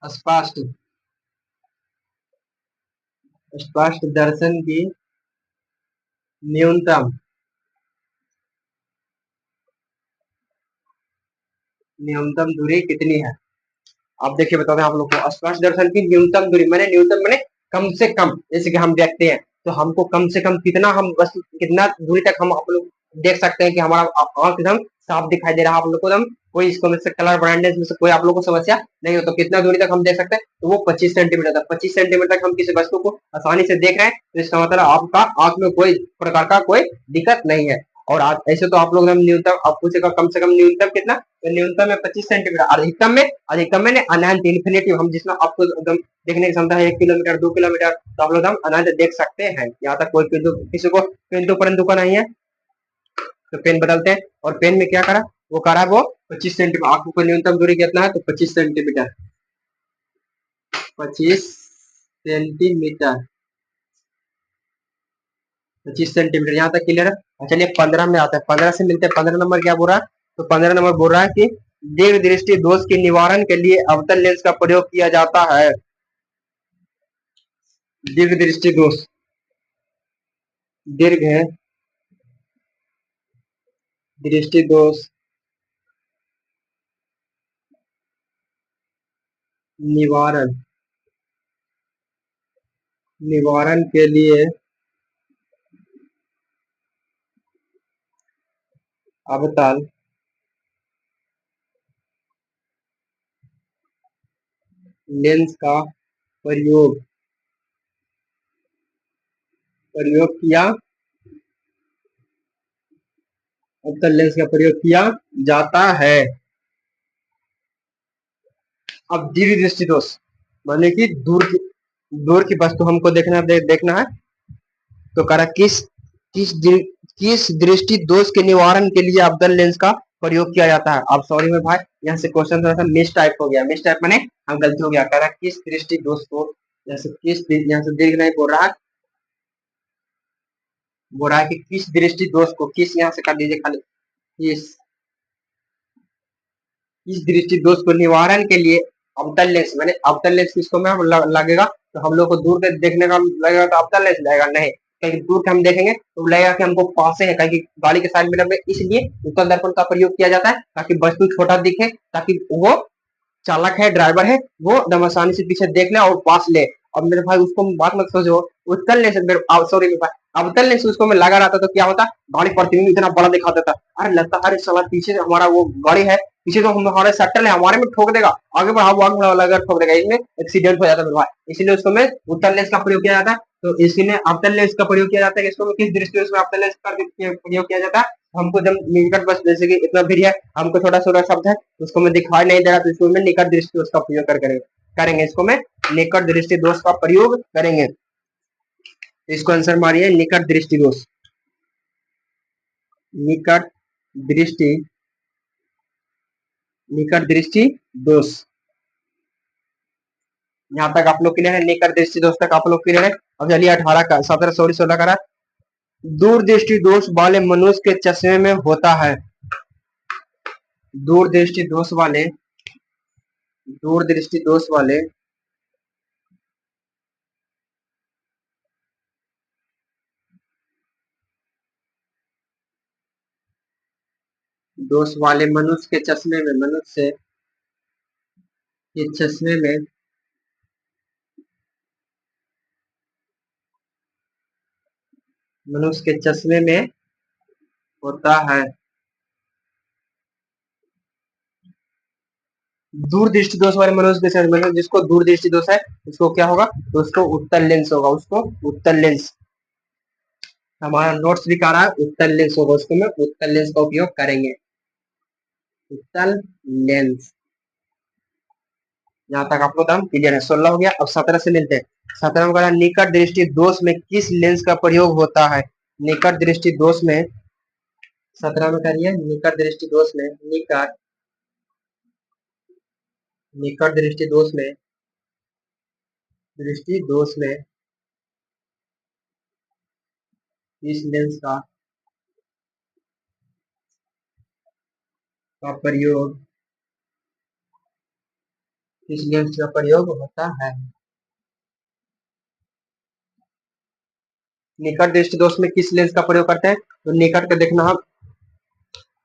स्पष्ट स्पष्ट दर्शन की न्यूनतम न्यूनतम दूरी कितनी है? आप देखिए बताते हैं आप लोग को। स्पर्श दर्शन की न्यूनतम मैंने कम से कम, जैसे कि हम देखते हैं तो हमको कम से कम कितना, हम बस कितना दूरी तक हम आप लोग देख सकते हैं कि हमारा आंख एकदम साफ दिखाई दे रहा है आप लोग को, एकदम कोई इसको में से कलर ब्राइटनेस में से कोई आप लोग को समस्या नहीं हो, तो कितना दूरी तक हम देख सकते हैं? तो वो 25 सेंटीमीटर तक, 25 सेंटीमीटर तक हम किसी वस्तु को आसानी से देख रहे हैं, तो इसका मतलब आपका आंख में कोई प्रकार का कोई दिक्कत नहीं है। और आज ऐसे तो आप लोग न्यूनतम आप पूछेगा कम से कम न्यूनतम कितना, तो न्यूनतम में 25 सेंटीमीटर, अधिकतम में अनंत इन्फिनिटी, हम जितना आपको एकदम देखने की क्षमता है 1 किलोमीटर 2 किलोमीटर, तो आप लोग हम अनंत देख सकते हैं। यहाँ तक कोई किसी को किंतु परंतु का नहीं है। तो पेन बदलते हैं, और पेन में क्या करा, वो करा वो 25 सेंटीमीटर। आपको न्यूनतम दूरी कितना है, तो 25 सेंटीमीटर, 25 सेंटीमीटर, 25 सेंटीमीटर, यहाँ तक क्लियर है। चलिए 15 में आता है, 15 से मिलते हैं। 15 नंबर क्या बोल रहा है, तो 15 नंबर बोल रहा है कि दीर्घ दृष्टि दोष के निवारण के लिए अवतल लेंस का प्रयोग किया जाता है। दीर्घ दृष्टि दोष, दीर्घ दृष्टि दोष निवारण निवारण के लिए अवतल लेंस का प्रयोग प्रयोग किया अवतल लेंस का प्रयोग किया जाता है। अब दीर्घ दृष्टि दोष माने कि दूर की वस्तु हमको देखना है, तो करा किस दृष्टि दोष के निवारण के लिए अवतल लेंस का प्रयोग किया जाता है। अब सॉरी में भाई, यहाँ से क्वेश्चन थोड़ा सा मिस टाइप हो गया, मिस टाइप माने हम गलती हो गया, कह रहा किस दृष्टि दोष को, जैसे यहाँ से दीर्घ नहीं बोल रहा, बोल रहा है कि किस दृष्टि दोष को, किस यहाँ से कर दीजिए खाली, किस इस दृष्टि दोष को निवारण के लिए अवतल लेंस, मैंने अवतल लेंस किसको में लगेगा, तो हम लोग को दूर से देखने का लगेगा तो अवतल लेंस लगेगा नहीं, कहीं दूर के हम देखेंगे तो लगेगा कि हमको पास है, कहीं गाड़ी के साइड मिरर में, इसलिए उत्तल दर्पण का प्रयोग किया जाता है ताकि वस्तु छोटा दिखे, ताकि वो चालक है, ड्राइवर है, वो एकदम आसानी से पीछे देख ले और पास ले। और मेरे भाई उसको बात मत सोचो, उत्तल लेंस सॉरी मेरे भाई, अवतल लेंस उसको में लगा रहता तो क्या होता, गाड़ी प्रतिबिंब इतना बड़ा दिखा देता, अरे लगता अरे साला पीछे हमारा वो गाड़ी है, पीछे तो हमारे सट्टल है, हमारे में ठोक देगा, आगे बढ़ा वो आगे लगा ठोक देगा, इसमें एक्सीडेंट हो जाता है मेरे भाई, इसलिए उसको में उत्तल लेंस का प्रयोग किया जाता है। तो इसलिए अवतल लेंस का प्रयोग किया जाता है, इसको किस दृष्टि से अवतल लेंस का प्रयोग किया जाता है, हमको जब निकट, बस जैसे कि इतना भी है, हमको छोटा छोटा शब्द है उसको मैं दिखाई नहीं दे रहा, तो इसको मैं निकट दृष्टि दोष का प्रयोग करेंगे, इसको मैं निकट दृष्टि दोष का प्रयोग करेंगे। इसको आंसर मारिए, निकट दृष्टि दोष, निकट दृष्टि निकट दृष्टि दोष। यहाँ तक आप लोग क्लियर है, निकट दृष्टि दोष तक आप लोग क्लियर है। अब चलिए 18 का 17 सॉरी 16 का दूर दृष्टि दोष वाले मनुष्य के चश्मे में होता है। दूर दृष्टि दोष वाले दूर दृष्टि दोष वाले दोष वाले मनुष्य के चश्मे में, मनुष्य के चश्मे में मनुष्य के चश्मे में होता है। दूर दृष्टि दोष वाले मनुष्य के चश्मे में, जिसको दूर दृष्टि दोष है उसको क्या होगा, तो उसको उत्तल लेंस होगा, उसको उत्तल लेंस, हमारा नोट्स भी कह रहा है उत्तल लेंस होगा, उसको में उत्तल लेंस का उपयोग करेंगे, उत्तल लेंस। यहाँ तक आप लोग हम क्लियर है, 16 हो गया। अब 17 से मिलते हैं। 17 में कहा निकट दृष्टि दोष में किस लेंस का प्रयोग होता है। निकट दृष्टि दोष में 17 में करिए, निकट दृष्टि दोष में, निकट दृष्टि दोष में इस लेंस का का प्रयोग, किस लेंस का प्रयोग होता है? निकट दृष्टि दोष में किस लेंस का प्रयोग करते हैं? तो निकट का देखना हम,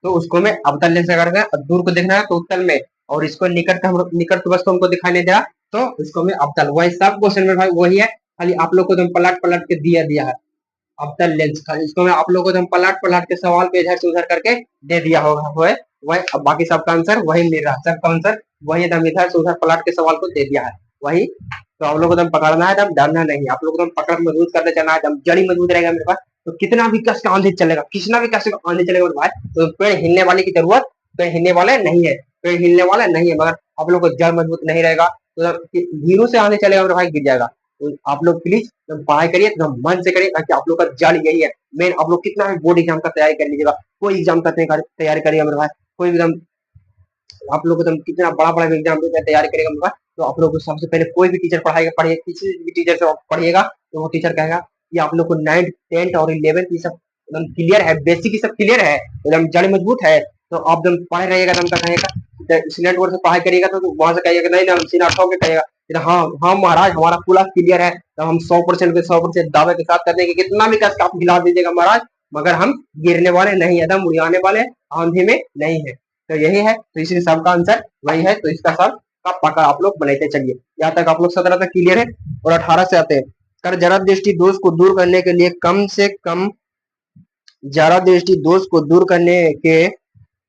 तो उसको में अवतल लेंस लगा रखा है, और दूर को देखना है तो उत्तल में, और इसको निकट का हम निकट तो बस को हमको दिखाई नहीं दे रहा, तो इसको में अवतल, वही सब क्वेश्चन में भाई वही है, खाली आप लोग को तो पलट पलट के दिया दिया है अवतल लेंस का, इसको मैं आप लोगों को तो पलट पलट के सवाल पे इधर से उधर करके दे दिया होगा वह वही, अब बाकी सबका आंसर वही मिल रहा है, सबका आंसर वही एकदम इधर से उधर पलट के सवाल को दे दिया है वही। तो आप लोग को एकदम पकड़ना है, एकदम डरना नहीं, आप लोग को एकदम पकड़ मजबूत करते चलना है, एकदम जड़ी मजबूत रहेगा मेरे पास, तो कितना भी कस का आंधी चलेगा, कितना भी कस का आंधी चलेगा मेरे भाई, तो पेड़ हिलने वाले की जरूरत, पेड़ हिलने वाले नहीं है, पेड़ हिलने वाले नहीं है, मगर आप लोग को जड़ मजबूत नहीं रहेगा तो धीरे से आंधी चलेगा मेरे भाई, गिर जाएगा। तो आप लोग प्लीज पढ़ाई करिए, एकदम मन से करिए, ताकि आप लोग का जड़ यही है मेन। आप लोग कितना भी बोर्ड एग्जाम का तैयारी कर लीजिएगा, कोई एग्जाम का तैयारी करिएगा मेरे भाई, कोई एकदम आप लोग एकदम कितना बड़ा बड़ा एग्जाम का तैयारी करेगा मेरे भाई, तो आप लोग को सबसे पहले कोई भी टीचर पढ़ाएगा, पढ़िए किसी भी टीचर से पढ़िएगा, तो वो टीचर कहेगा कि आप लोग को 9th 10th और 11th ये सब एकदम क्लियर है, बेसिक ये सब क्लियर है, एकदम जड़ मजबूत है, तो आप एकदम पढ़ रहिएगा, एकदम कहेगा सिलेट बोर्ड से पढ़ाई करिएगा, तो वहां से कहिएगा नहीं ना हम सीना ठोक के कहिएगा हाँ हाँ महाराज हमारा पूरा क्लियर है, तो हम 100% पे 100% दावे के साथ करने के कितना भी कष्ट आप गिला दीजिएगा महाराज, मगर हम गिरने वाले नहीं है, एकदम उड़ाने वाले आंधी में नहीं है। तो यही है, तो इसी सब का आंसर वही है, तो इसका सब का पक्का आप लोग बनाते चलिए, यहाँ तक आप लोग 17 तक क्लियर है। और 18 से आते हैं, कर जरा दृष्टि दोष को दूर करने के लिए कम से कम जरा दृष्टि दोष को दूर करने के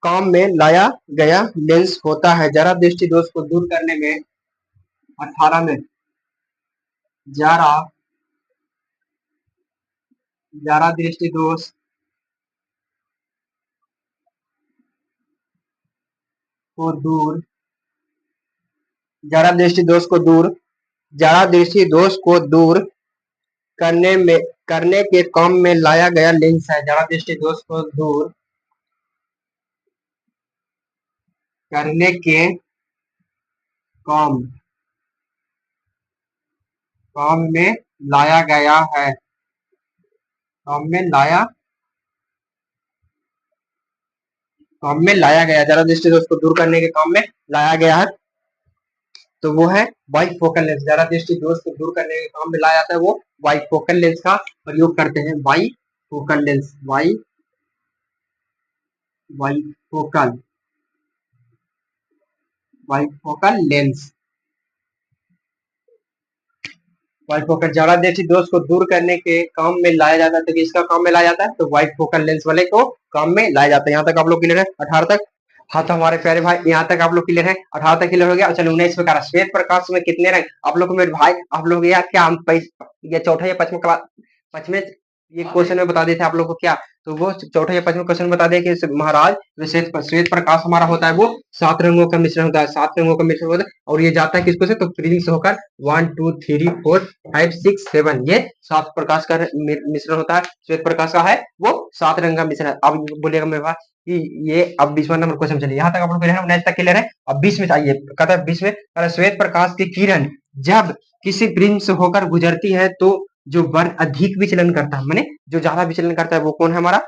काम में लाया गया लेंस होता है, जरा दृष्टि दोष को दूर करने में 18 में जरा जरा दृष्टि दोष को दूर जरा दृष्टि दोष को दूर जरा दृष्टि दोष को दूर करने में करने के काम में लाया गया लेंस है, जरा दृष्टि दोष को दूर करने के काम काम में लाया गया है, काम में लाया काम में लाया गया, जरा दृष्टि दोष को दूर करने के काम में लाया गया है, तो वो है वाइट फोकल लेंस, जरा दृष्टि दोष को दूर करने के काम में लाया जाता है, वो वाइट फोकल लेंस का प्रयोग करते हैं, bifocal lens, bifocal bifocal lens bifocal जरा दृष्टि दोष को दूर करने के काम में लाया जाता है, तो किसका काम में लाया जाता है, तो व्हाइट फोकल लेंस वाले को काम में लाया जाता है। यहाँ तक आप लोग क्लियर है 18 तक? हाँ तो हमारे प्यारे भाई यहाँ तक आप लोग क्लियर है, 18 तक क्लियर हो गया। चलो 19 प्रकार श्वेत प्रकाश में कितने रंग आप लोग को मेरे भाई, आप लोग यार क्या हम ये चौथा या पांचवा क्लास पांचवें ये क्वेश्चन में बता देते आप लोग को क्या, तो वो चौथा या पांचवा क्वेश्चन बता दे कि महाराज श्वेत प्रकाश हमारा होता है वो 7 रंगों का मिश्रण होता है, 7 रंगों का मिश्रण होता है, और ये जाता है किसको से, तो प्रिज्म से होकर 1 2 3 4 5 6 7 ये 7 प्रकाश का मिश्रण होता है, श्वेत प्रकाश का है वो 7 रंग का मिश्रण। अब बोलेगा मेरे पास कि ये अब 20वां नंबर क्वेश्चन चलिए, यहाँ तक आप लोग क्लियर है, 19 तक क्लियर है। अब 20 में आइए, कहता है 20 में श्वेत प्रकाश की किरण जब किसी प्रिज्म से होकर गुजरती है तो जो वर्ण अधिक विचलन करता है, माने जो ज्यादा विचलन करता है वो कौन है हमारा,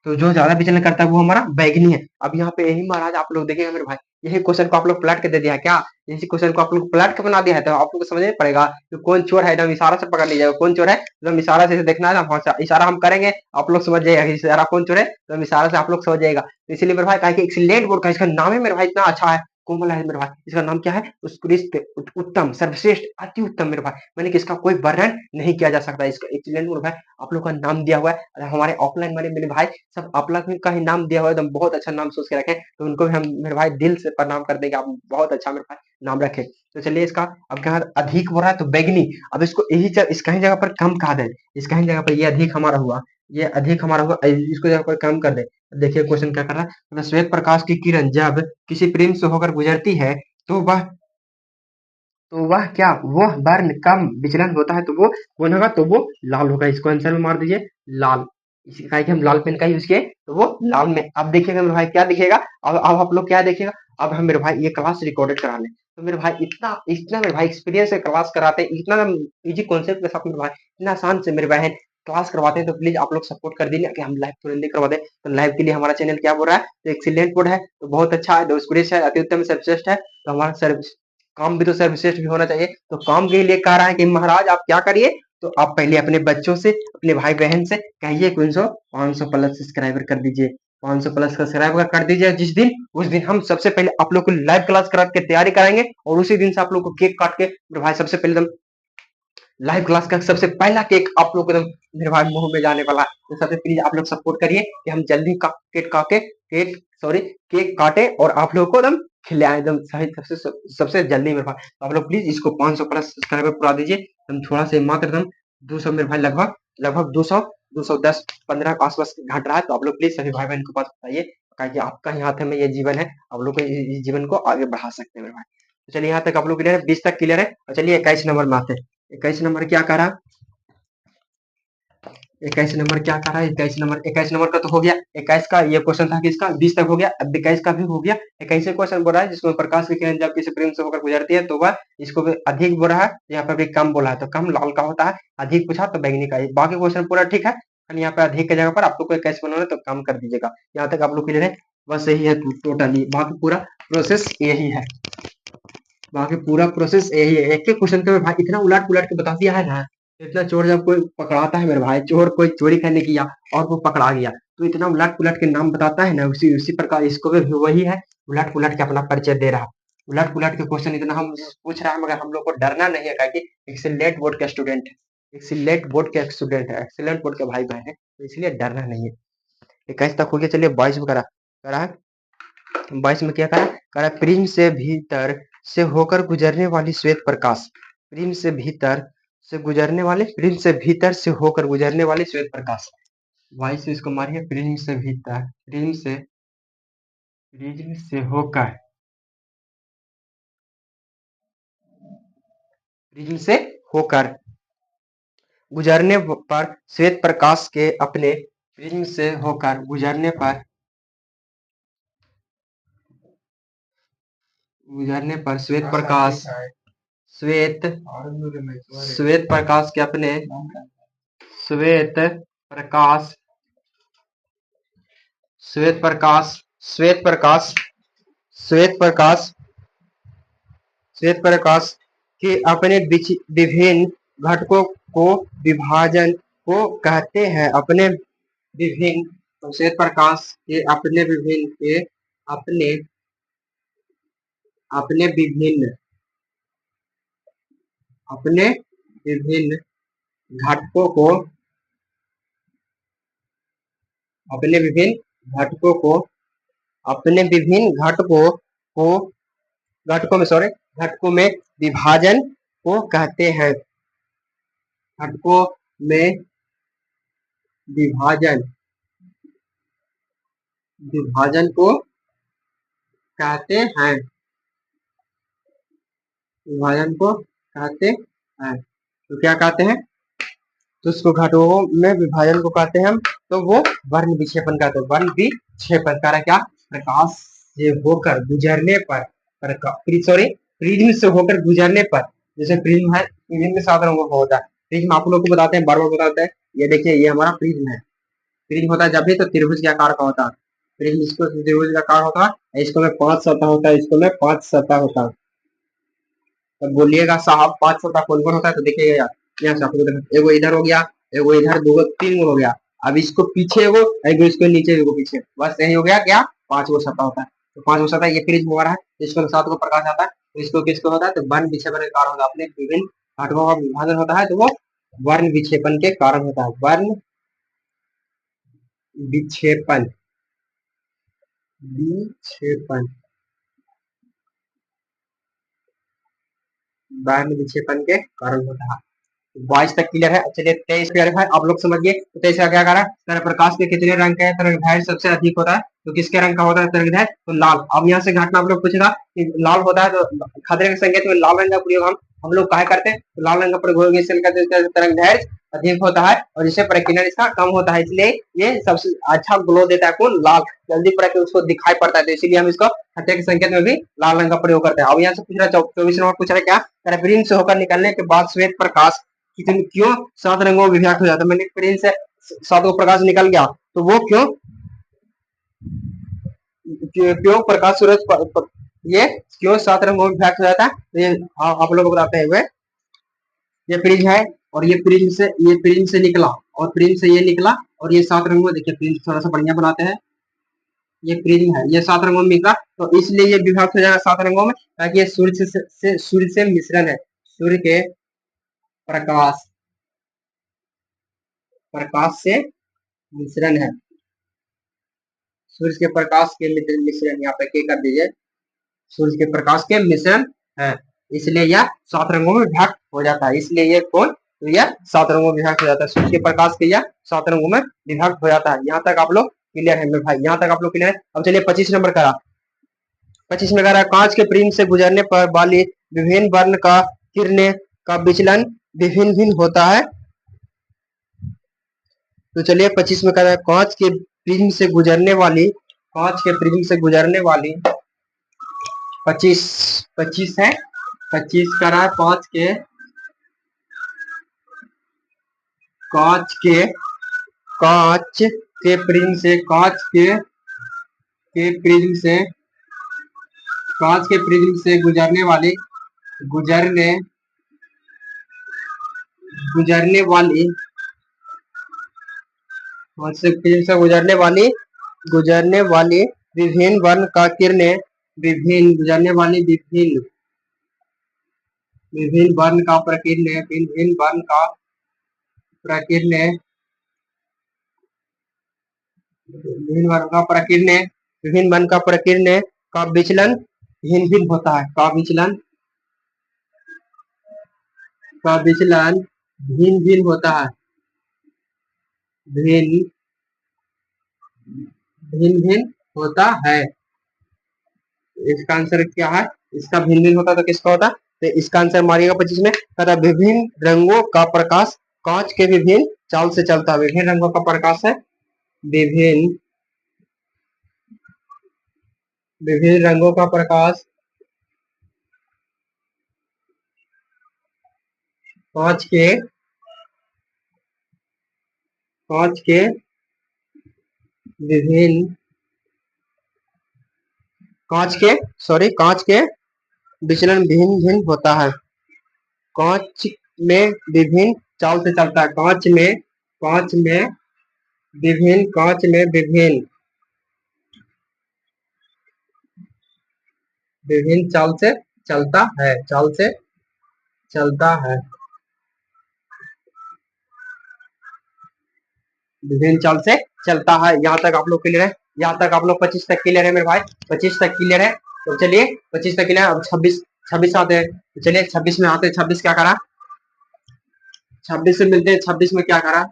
तो जो ज्यादा विचलन करता है वो हमारा बैगनी है। अब यहाँ पे यही महाराज आप लोग देखिएगा मेरे भाई, यही क्वेश्चन को आप लोग पलट के दे दिया है क्या, इसी क्वेश्चन को आप लोग पलट के बना दिया है, तो आप लोग को समझ पड़ेगा कि कौन चोर है, एकदम इशारा से पकड़ लीजिएगा कौन चोर है, एकदम इशारा से देखना है ना, इशारा हम करेंगे आप लोग समझ जाइएगा इशारा कौन चोर है, तो इशारा से आप लोग समझ जाएगा। तो इसलिए मेरे भाई कहा कि एक्सीलेंट बोर्ड का इसका नाम है मेरे भाई इतना अच्छा है, कोमल है मेरे भाई, इसका नाम क्या है, उत्कृष्ट उत्तम सर्वश्रेष्ठ अति उत्तम मेरे भाई, मैंने कि इसका कोई वर्णन नहीं किया जा सकता, इसका एक्सीलेंट बोर्ड भाई आप लोग का नाम दिया हुआ है, हमारे ऑफलाइन वाले मेरे भाई सब आप लोग का ही नाम दिया हुआ है, एकदम बहुत अच्छा नाम सोच के रखे, तो उनको भी हम मेरे भाई दिल से प्रणाम कर देंगे, आप बहुत अच्छा मेरे भाई नाम रखे। तो चलिए इसका अब क्या अधिक हो रहा है तो बैगनी, अब इसको यही इसका ही जगह पर कम कहा दे, इसका ही जगह पर ये अधिक हमारा हुआ, ये अधिक हमारा हुआ, इसको जगह पर कम कर दे। देखिए क्वेश्चन क्या कर रहा है, श्वेत प्रकाश की किरण जब किसी प्रिज्म से होकर गुजरती है तो वह क्या वह वर्ण कम विचलन होता है, तो वो कौन होगा, तो वो लाल होगा, इसको आंसर में मार दीजिए लाल, इसी का हम लाल पेन का यूज किए तो वो लाल में। अब देखिएगा मेरे भाई क्या दिखेगा, अब आप लोग क्या देखेगा, अब हम मेरे भाई ये क्लास रिकॉर्डेड करा लें, तो मेरे भाई इतना इतना मेरे भाई एक्सपीरियंस से क्लास कराते हैं, इतना इजी कॉन्सेप्ट के साथ मेरे भाई, इतना आसान से मेरे बहन क्लास करवाते हैं तो प्लीज आप लोग सपोर्ट कर दीजिए कि हम लाइव तुरंत करवा दें। तो लाइव के लिए हमारा चैनल क्या बोल रहा है, तो एक्सीलेंट बोर्ड है, तो बहुत अच्छा है, दोस्त है, अति उत्तम सर्वश्रेष्ठ है। तो हमारा सर्व काम भी तो सर्वश्रेष्ठ भी होना चाहिए। तो काम के लिए कह रहा है कि महाराज आप क्या करिए, तो आप पहले अपने बच्चों से, अपने भाई बहन से कहिए कि 500 प्लस सब्सक्राइबर कर दीजिए, 500 प्लस सब्सक्राइबर कर दीजिए। जिस दिन, उस दिन हम सबसे पहले आप लोग को लाइव क्लास करा के तैयारी कराएंगे, और उसी दिन से आप लोग को केक काट के मेरे भाई सबसे पहले एकदम लाइव क्लास का सबसे पहला केक आप लोग एकदम मेरे भाई मुंह में जाने वाला है। तो सबसे प्लीज आप लोग सपोर्ट करिए कि हम जल्दी केक काटे और आप लोगों को एकदम खिलाएं एकदम सही, सबसे जल्दी मेरे भाई। तो आप लोग प्लीज इसको 500 प्लस सब्सक्राइबर पूरा दीजिए। हम थोड़ा से मात्र एकदम 200 मेरे भाई, लगभग 210 15 के आसपास घट रहा है। तो आप लोग प्लीज सभी भाई बहन को बात बताइए, ताकि आपका ही हाथ में ये जीवन है, आप लोग को इस जीवन को आगे बढ़ा सकते हैं मेरे भाई। तो चलिए यहाँ तक आप लोग क्लियर है, 20 तक क्लियर है। और चलिए 21 नंबर में आते हैं। 21 नंबर क्या कह रहा, 21 नंबर क्या कह रहा है, 21 नंबर का तो हो गया। 21 का ये क्वेश्चन था किसका, 20 तक हो गया, अब 21 का भी हो गया। 21 क्वेश्चन बोल रहा है जिसमें प्रकाश की किरण जब किसी प्रेम से होकर गुजरती है तो वह इसको भी अधिक बोल रहा है, यहाँ पर भी कम बोला है, तो कम लाल का होता है, अधिक पूछा तो बैंगनी का। बाकी क्वेश्चन पूरा ठीक है, यहाँ पे अधिक की जगह पर आप लोग को 21 बनाना है तो कम कर दीजिएगा। यहाँ तक आप लोग क्लियर है, बस यही है टोटली, बाकी पूरा प्रोसेस यही है, बाकी पूरा प्रोसेस यही है। एक एक क्वेश्चन पे भाई इतना उलट पुलट के बता दिया है ना, इतना चोर जब कोई पकड़ाता है मेरे भाई, चोर कोई चोरी करने किया और वो पकड़ा गया, तो इतना उलट पुलट के नाम बताता है ना, उसी प्रकार इसको भी वही है, उलट पुलट के अपना परिचय दे रहा, उलट पुलट के क्वेश्चन इतना हम पूछ रहा है, मगर हम लोग को डरना नहीं है, क्योंकि एक्सीलेंट बोर्ड का स्टूडेंट है, एक्सीलेंट बोर्ड के स्टूडेंट है, एक्सीलेंट बोर्ड के भाई बहन है, तो इसलिए डरना नहीं है। 21 तक हो गया, चलिए 22 में करा करा है। 22 में क्या करा, प्रिज्म से भीतर से होकर गुजरने वाली श्वेत प्रकाश, प्रिज्म से भीतर से गुजरने वाले, प्रिज्म से भीतर से होकर गुजरने वाली श्वेत प्रकाश। 22 इसको मारिए, प्रिज्म से भीतर, प्रिज्म से होकर, प्रिज्म से होकर गुजरने पर श्वेत प्रकाश के अपने, प्रिज्म से होकर गुजरने पर, श्वेत प्रकाश, श्वेत श्वेत प्रकाश के अपने, श्वेत प्रकाश, श्वेत प्रकाश, श्वेत प्रकाश, श्वेत प्रकाश, श्वेत प्रकाश के अपने विभिन्न घटकों को विभाजन को कहते हैं, अपने विभिन्न, तो श्वेत प्रकाश के अपने विभिन्न के अपने अपने विभिन्न अपने विभिन्न घटकों को, अपने विभिन्न घटकों को, अपने विभिन्न घटकों में विभाजन को कहते हैं, घटकों में विभाजन को कहते हैं, विभाजन को कहते हैं, तो क्या कहते हैं, तो उसको घटकों में विभाजन को कहते हैं हम, तो वो वर्ण विक्षेपण कहते हैं, वर्ण विक्षेपण का क्या, प्रकाश से होकर गुजरने पर, प्रिज्म से होकर गुजरने पर, जैसे प्रिज्म है, प्रिज्म में 7 रंगों का होता है, प्रिज्म आप लोग को बताते हैं, बार बार बताते हैं, ये देखिए ये हमारा प्रिज्म है, प्रिज्म होता है जब भी तो त्रिभुज के आकार का होता है, प्रिज्म इसको त्रिभुज का आकार होता है, इसको में 5 सतह होता है, इसको में 5 सतह होता है। तब बोलिएगा साहब 5 सतह कौन कौन होता है, तो देखिएगा यार, यहाँ से आपको एगो इधर हो गया, एगो इधर, 2 3 हो गया, अब इसको पीछे एगो, इसको नीचे एगो पीछे, बस यही हो गया क्या, 5 गो सतह होता है। तो 5 गो सतह ये प्रिज्म हो रहा है, इसको 7 को प्रकाश आता है, तो इसको किसको होता है, तो वर्ण विक्षेपण के कारण होता है, अपने विभिन्न घटकों का विभाजन होता है, तो वो वर्ण विक्षेपण के कारण होता है, वर्ण विक्षेपण, वर्ण विक्षेपण के कारण होता है। 22 तक क्लियर है। चलिए 23 क्लियर है, आप लोग समझिए। तो 23 का क्या करा, तरंग प्रकाश के कितने रंग का है, तरंग सबसे अधिक होता है, तो किसके रंग का होता है तरंग, तो लाल। अब यहाँ से घटना आप लोग पूछेगा कि लाल होता है, तो खतरे के संकेत में लाल रंग का प्रयोग हम लोग क्या करते हैं, तो लाल रंग का प्रयोग तरंग अधिक होता है, और जिससे प्रकीर्णन इसका कम होता है, इसलिए ये सबसे अच्छा ग्लो देता है, कौन, लाल, जल्दी पर उसको दिखाई पड़ता है, तो इसीलिए हम इसको खतरे के संकेत में भी लाल रंग का प्रयोग करते हैं। अब यहाँ से पूछ रहा है 24 नंबर पूछ रहा है क्या, प्रिज्म से होकर निकलने के बाद श्वेत प्रकाश कितने क्यों 7 रंगों में विभक्त हो जाता है? मैंने प्रिंट से 7 को प्रकाश निकल गया तो वो क्यों क्यों प्रकाश सूरज ये क्यों 7 रंगों में विभक्त हो जाता है? तो ये आप लोगों को बताते हुए, ये प्रिज्म है और ये प्रिज्म से निकला और प्रिज्म से ये निकला और ये 7 रंगों में, देखिए प्रिज्म थोड़ा सा बढ़िया बनाते हैं, ये प्रिज्म है, ये 7 रंगों में निकला तो इसलिए ये विभक्त हो जाएगा 7 रंगों में, ताकि ये सूर्य से मिश्रण है, सूर्य के प्रकाश प्रकाश से मिश्रण है, सूर्य के प्रकाश के मिश्रण, यहाँ पे कर दीजिए, सूर्य के प्रकाश के मिश्रण है, इसलिए यह 7 रंगों में विभक्त हो जाता है। इसलिए ये कौन, तो यह 7 रंगों में विभक्त हो जाता है, सूर्य के प्रकाश के यह 7 रंगों में विभक्त हो जाता है। यहाँ तक आप लोग क्लियर है मेरे भाई? यहाँ तक आप लोग क्लियर है? अब चलिए 25 नंबर करा, 25 में कह रहा है कांच के प्रिज्म से गुजरने पर वाली विभिन्न वर्ण का किरणें का विचलन विभिन्न भिन्न होता है। तो चलिए 25 में कह रहा है कांच के प्रिज्म से गुजरने वाली, कांच के प्रिज्म से गुजरने वाली, 25 है, 25 कह रहा है कांच के प्रिज्म से गुजरने वाली विभिन्न वर्ण का किरणें विभिन्न वर्ण का प्रकीर्णन का विचलन भिन्न भिन्न होता है, का विचलन भिन्न भिन्न होता है, भिन्न होता है। इसका आंसर क्या है? इसका भिन्न भिन्न होता तो किसका होता? तो इसका आंसर मारिएगा 25 में, कहता विभिन्न रंगों का प्रकाश कांच के विभिन्न चाल से चलता है, विभिन्न रंगों का प्रकाश है, विभिन्न रंगों का प्रकाश कांच के विचलन भिन्न भिन्न होता है, कांच में विभिन्न चाल से चलता है, कांच में विभिन्न चाल से चलता है, विभिन्न चाल से चलता है। यहाँ तक आप लोग क्लियर है? यहाँ तक आप लोग 25 तक क्लियर है मेरे भाई? 25 तक क्लियर है? तो चलिए 25 तक क्लियर। अब 26 आते हैं, तो चलिए 26 में आते हैं। 26 क्या करा? 26 से मिलते हैं। 26 में क्या करा?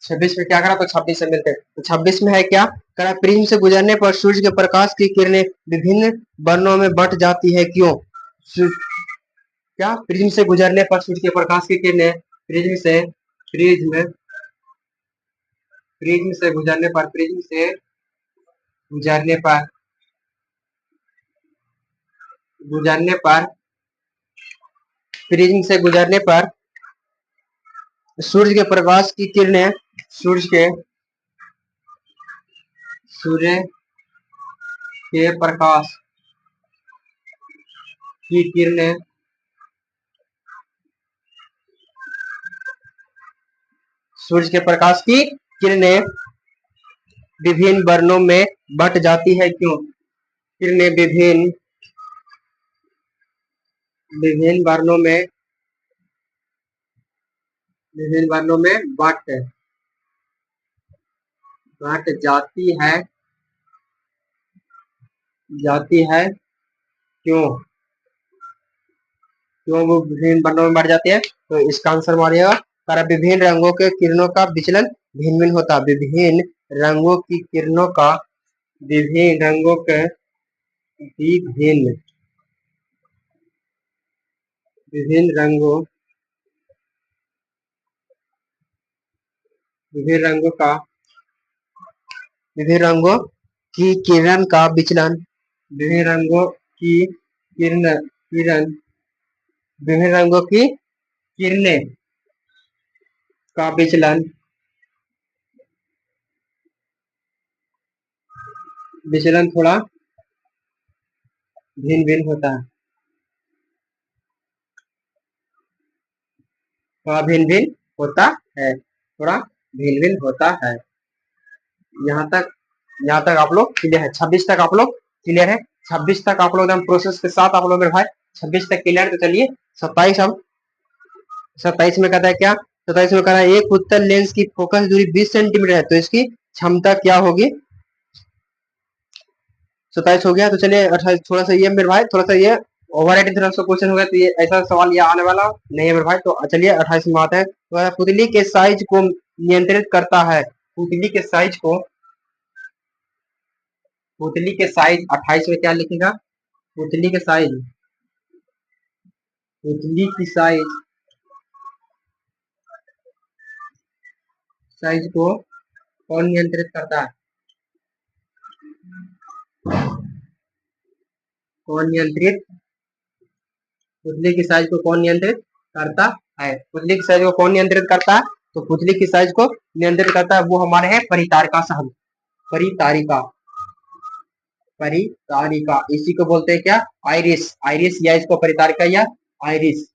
26 में क्या करा? तो 26 से मिलते हैं। तो 26 में है क्या करा? प्रिज्म से गुजरने पर सूर्य के प्रकाश की किरणें विभिन्न वर्णों में बंट जाती है, क्यों? क्या? प्रिज्म से गुजरने पर सूर्य के प्रकाश की किरणें प्रिज्म से गुजरने पर सूर्य के प्रकाश की किरणें सूर्य के प्रकाश की किरणें विभिन्न वर्णों में बंट जाती है, क्यों? किरणें विभिन्न वर्णों में बंट जाती है, क्यों? वो विभिन्न वर्णों में बढ़ जाती है? तो इसका आंसर मारिएगा, कारण विभिन्न रंगों के किरणों का विचलन भिन्न भिन्न होता है। विभिन्न रंगों के किरणों का विभिन्न रंगों की किरण का विचलन विभिन्न रंगों की किरणें का विचलन थोड़ा भिन्न भिन्न होता है। थोड़ा भिन्न भिन्न होता है। थोड़ा भिन्न भिन्न होता है। यहाँ तक आप लोग क्लियर है। 26 तक आप लोग क्लियर है। 26 तक आप लोग एकदम प्रोसेस के साथ आप लोग मेरे भाई 26 तक क्लियर। तो चलिए 27 अब 27 में कहता है क्या? 27 में कह रहा है एक उत्तल लेंस की फोकस दूरी 20 सेंटीमीटर है तो इसकी क्षमता क्या होगी? 27 हो गया। तो चलिए 28 थोड़ा सा ये मेरे भाई थोड़ा सा ये ओवर राइटिंग तरफ से क्वेश्चन हो गया तो ये ऐसा सवाल ये आने वाला नहीं है मेरे भाई। तो चलिए 28 में आते हैं। तो पुतली के साइज को नियंत्रित करता है। पुतली के साइज को 28 में क्या लिखेगा? पुतली के साइज पुतली की साइज को कौन नियंत्रित करता है? कौन नियंत्रित पुतली की साइज को कौन नियंत्रित करता है? पुतली की साइज को कौन नियंत्रित करता है? तो पुतली की साइज को नियंत्रित करता है वो हमारे है परितारिका साहब। परितारिका परितारिका इसी को बोलते हैं क्या? आइरिस या इसको परितारिका या आइरिस,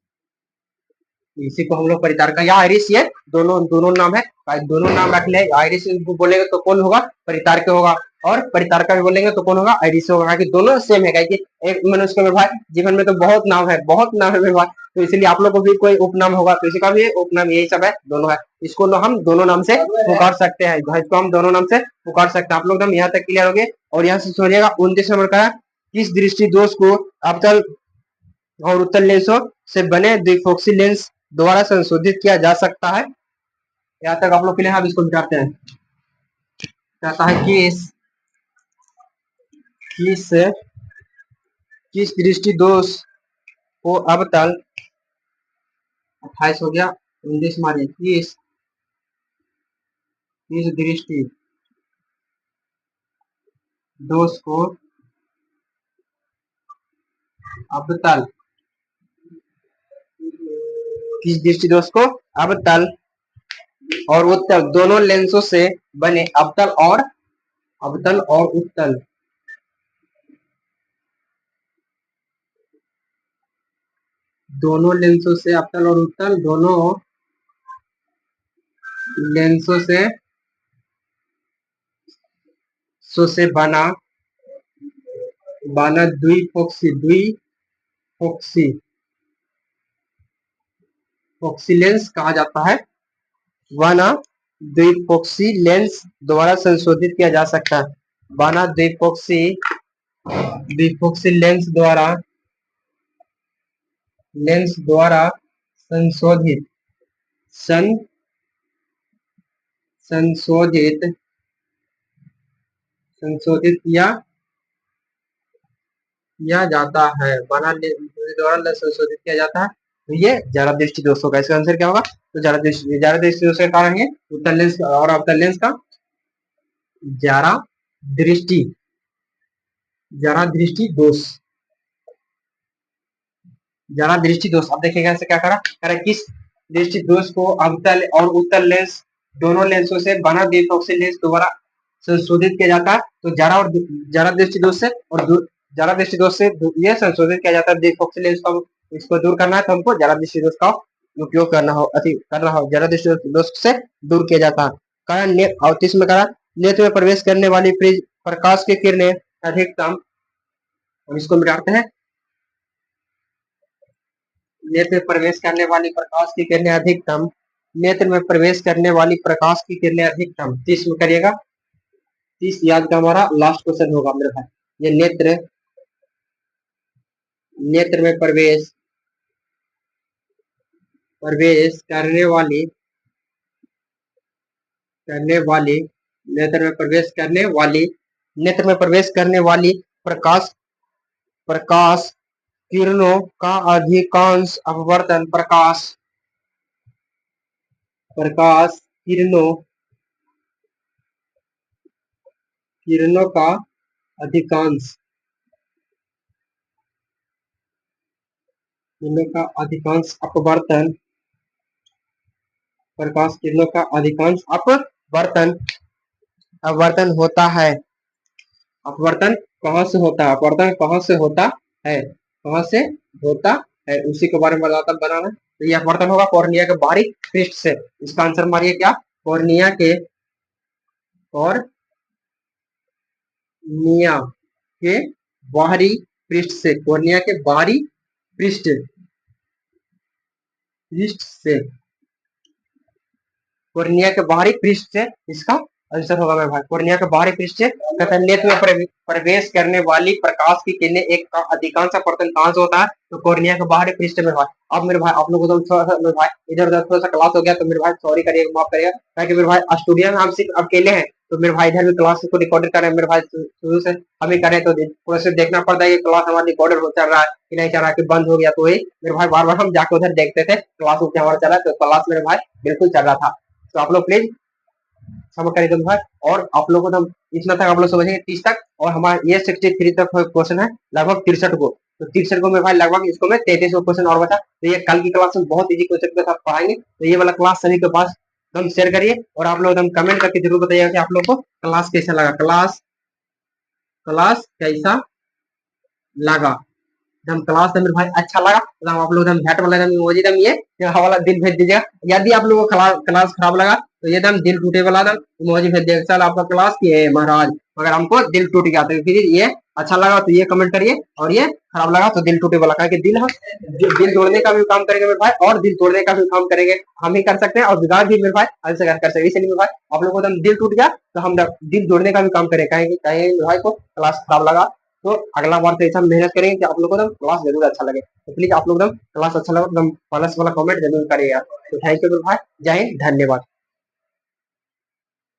इसी को हम लोग परितारिका या आइरिस ये दोनों नाम है। दोनों नाम रख ले। आइरिस बोलेंगे तो कौन होगा? परितारिका होगा। और परितारिका भी बोलेंगे तो कौन होगा? आइरिस होगा। कि दोनों सेम है। कि एक मनुष्य मेरे भाई जीवन में तो बहुत नाम है मेरे भाई। तो इसलिए आप लोग को भी कोई उपनाम होगा तो इसका भी उपनाम यही सब है, दोनों है। इसको हम दोनों नाम से पुकार सकते हैं। इसको हम दोनों नाम से पुकार सकते हैं। आप लोग यहाँ तक क्लियर हो गए। और यहाँ से सुनिएगा 29 नंबर का किस दृष्टि दोष को अवतल और उत्तल लेंसों से बने द्विफोक्सी लेंस द्वारा संशोधित किया जा सकता है? यहाँ तक आप लोग क्लियर है। अब इसको विचारते हैं। कहता है किस दृष्टि दोष को अवतल 28 हो गया। 29 मारिए। किस दृष्टि दोष को अवतल और उत्तल दोनों लेंसों से बने अवतल और उत्तल दोनों लेंसों से अवतल और उत्तल दोनों लेंसों से बना द्विफोक्सी लेंस कहा जाता है। बना द्विफोक्सी लेंस द्वारा संशोधित किया जा सकता है। बना द्विफोक्सी लेंस द्वारा संशोधित किया जाता है। बना द्वारा संशोधित किया जाता है। तो ये ज्यादा दृष्टि दोष होगा। इसका आंसर क्या होगा? तो ज्यादा दृष्टि दोष का कारण है उत्तल लेंस और अवतल लेंस का ज्यादा दृष्टि दोष। ज्यादा दृष्टि दोष। अब देखिएगा ऐसे क्या करा किस दृष्टि दोष को अवतल और उत्तल लेंस दोनों लेंसों से बना द्विफोक्सी लेंस द्वारा संशोधित किया जाता है। तो ज्यादा दृष्टि दोष से ज्यादा दृष्टि दोष से ये संशोधित किया जाता है द्विफोक्सी लेंस को। इसको दूर करना है तो हमको ज्यादा दृष्टि दोष का उपयोग करना हो ज्यादा दृष्टि दोष से दूर किया जाता है। कारण 38 में करा नेत्र में प्रवेश करने वाली प्रकाश की किरणें अधिकतम। हम इसको मिटाते हैं। नेत्र में प्रवेश करने वाली प्रकाश की किरणें अधिकतम। नेत्र में प्रवेश करने वाली प्रकाश की किरणें अधिकतम 30 में करिएगा। 30 याद का हमारा लास्ट क्वेश्चन होगा मेरे भाई। ये नेत्र में प्रवेश करने वाली नेत्र में प्रवेश करने वाली प्रकाश किरणों का अधिकांश अपवर्तन प्रकाश किरणों का अधिकांश अपवर्तन प्रकाश किरणों का अधिकांश अपवर्तन अपवर्तन होता है। अपवर्तन कहाँ से होता है? अपवर्तन कहाँ से होता है? कहाँ से होता है उसी के बारे में बनाना। तो ये अपवर्तन होगा कॉर्निया के बाहरी पृष्ठ से। इसका आंसर मारिए क्या? कॉर्निया के कॉर्निया के बाहरी पृष्ठ से। कॉर्निया के बाहरी पृष्ठ पृष्ठ से। कॉर्निया के बाहरी पृष्ठ से इसका आंसर होगा मेरे भाई। कॉर्निया के बाहरी पृष्ठ से तथा नेत्र में प्रवेश करने वाली प्रकाश की किरणें एक का अधिकांश अपवर्तन कहां से होता है? तो कॉर्निया के बाहरी पृष्ठ में भाई। अब मेरे भाई आप लोगों को थोड़ा सा मेरे भाई इधर उधर थोड़ा सा क्लास हो गया तो मेरे भाई सॉरी करिएगा, माफ करिएगा, ताकि मेरे भाई स्टूडियो में हम सिर्फ अकेले हैं। तो मेरे भाई इधर भी क्लास को रिकॉर्ड कर रहे हैं मेरे भाई, शुरू से हम ही करें तो थोड़ा सा देखना पड़ता है कि क्लास हमारा रिकॉर्डेड हो चल रहा है कि नहीं चल रहा है, कि बंद हो गया। तो वही मेरे भाई बार बार हम जाके उधर देखते थे क्लास हमारा चला, तो क्लास मेरे भाई बिल्कुल चल रहा था। तो आप लोग प्लीज समझ कर एकदम भाई। और आप लोगों को हम इतना तक आप लोग समझेंगे 30 तक, और हमारा ये 63 तक क्वेश्चन है लगभग 63 को। तो 63 को मेरे भाई लगभग इसको मैं 33 को क्वेश्चन और बचा। तो ये कल की क्लास में बहुत इजी क्वेश्चन के साथ पढ़ाएंगे। तो ये वाला क्लास सभी के पास एकदम शेयर करिए, और आप लोग एकदम कमेंट करके जरूर बताइएगा कि आप लोग को क्लास कैसा लगा। क्लास क्लास कैसा लगा? एकदम क्लास में मेरे भाई अच्छा लगा तो हम आप लोग एकदम झट वाला एकदम इमोजी एकदम ये वाला दिल भेज दीजिएगा। यदि आप लोगों को क्लास खराब लगा तो ये एकदम दिल टूटे वाला एकदम इमोजी भेज दीजिएगा, सर आपका क्लास किए महाराज मगर हमको दिल टूट गया। तो फिर ये अच्छा लगा तो ये कमेंट करिए, और ये खराब लगा तो दिल टूटे वाला, क्योंकि दिल हम दिल जोड़ने का भी काम करेंगे मेरे भाई, और दिल तोड़ने का भी काम करेंगे हम ही कर सकते हैं, और बिगाड़ भी मेरे भाई हमसे कर सकते हैं। इसलिए मेरे भाई आप लोगों को दिल टूट गया तो हम दिल जोड़ने का भी काम करेंगे, कहेंगे मेरे भाई को क्लास खराब लगा। तो अगला बार से ऐसा मेहनत करेंगे कि आप लोगों को क्लास जरूर अच्छा लगे। तो प्लीज आप लोग क्लास अच्छा लगा एकदम प्लस वाला कमेंट जरूर करिएगा। तो थैंक यू भाई, जय हिंद, धन्यवाद।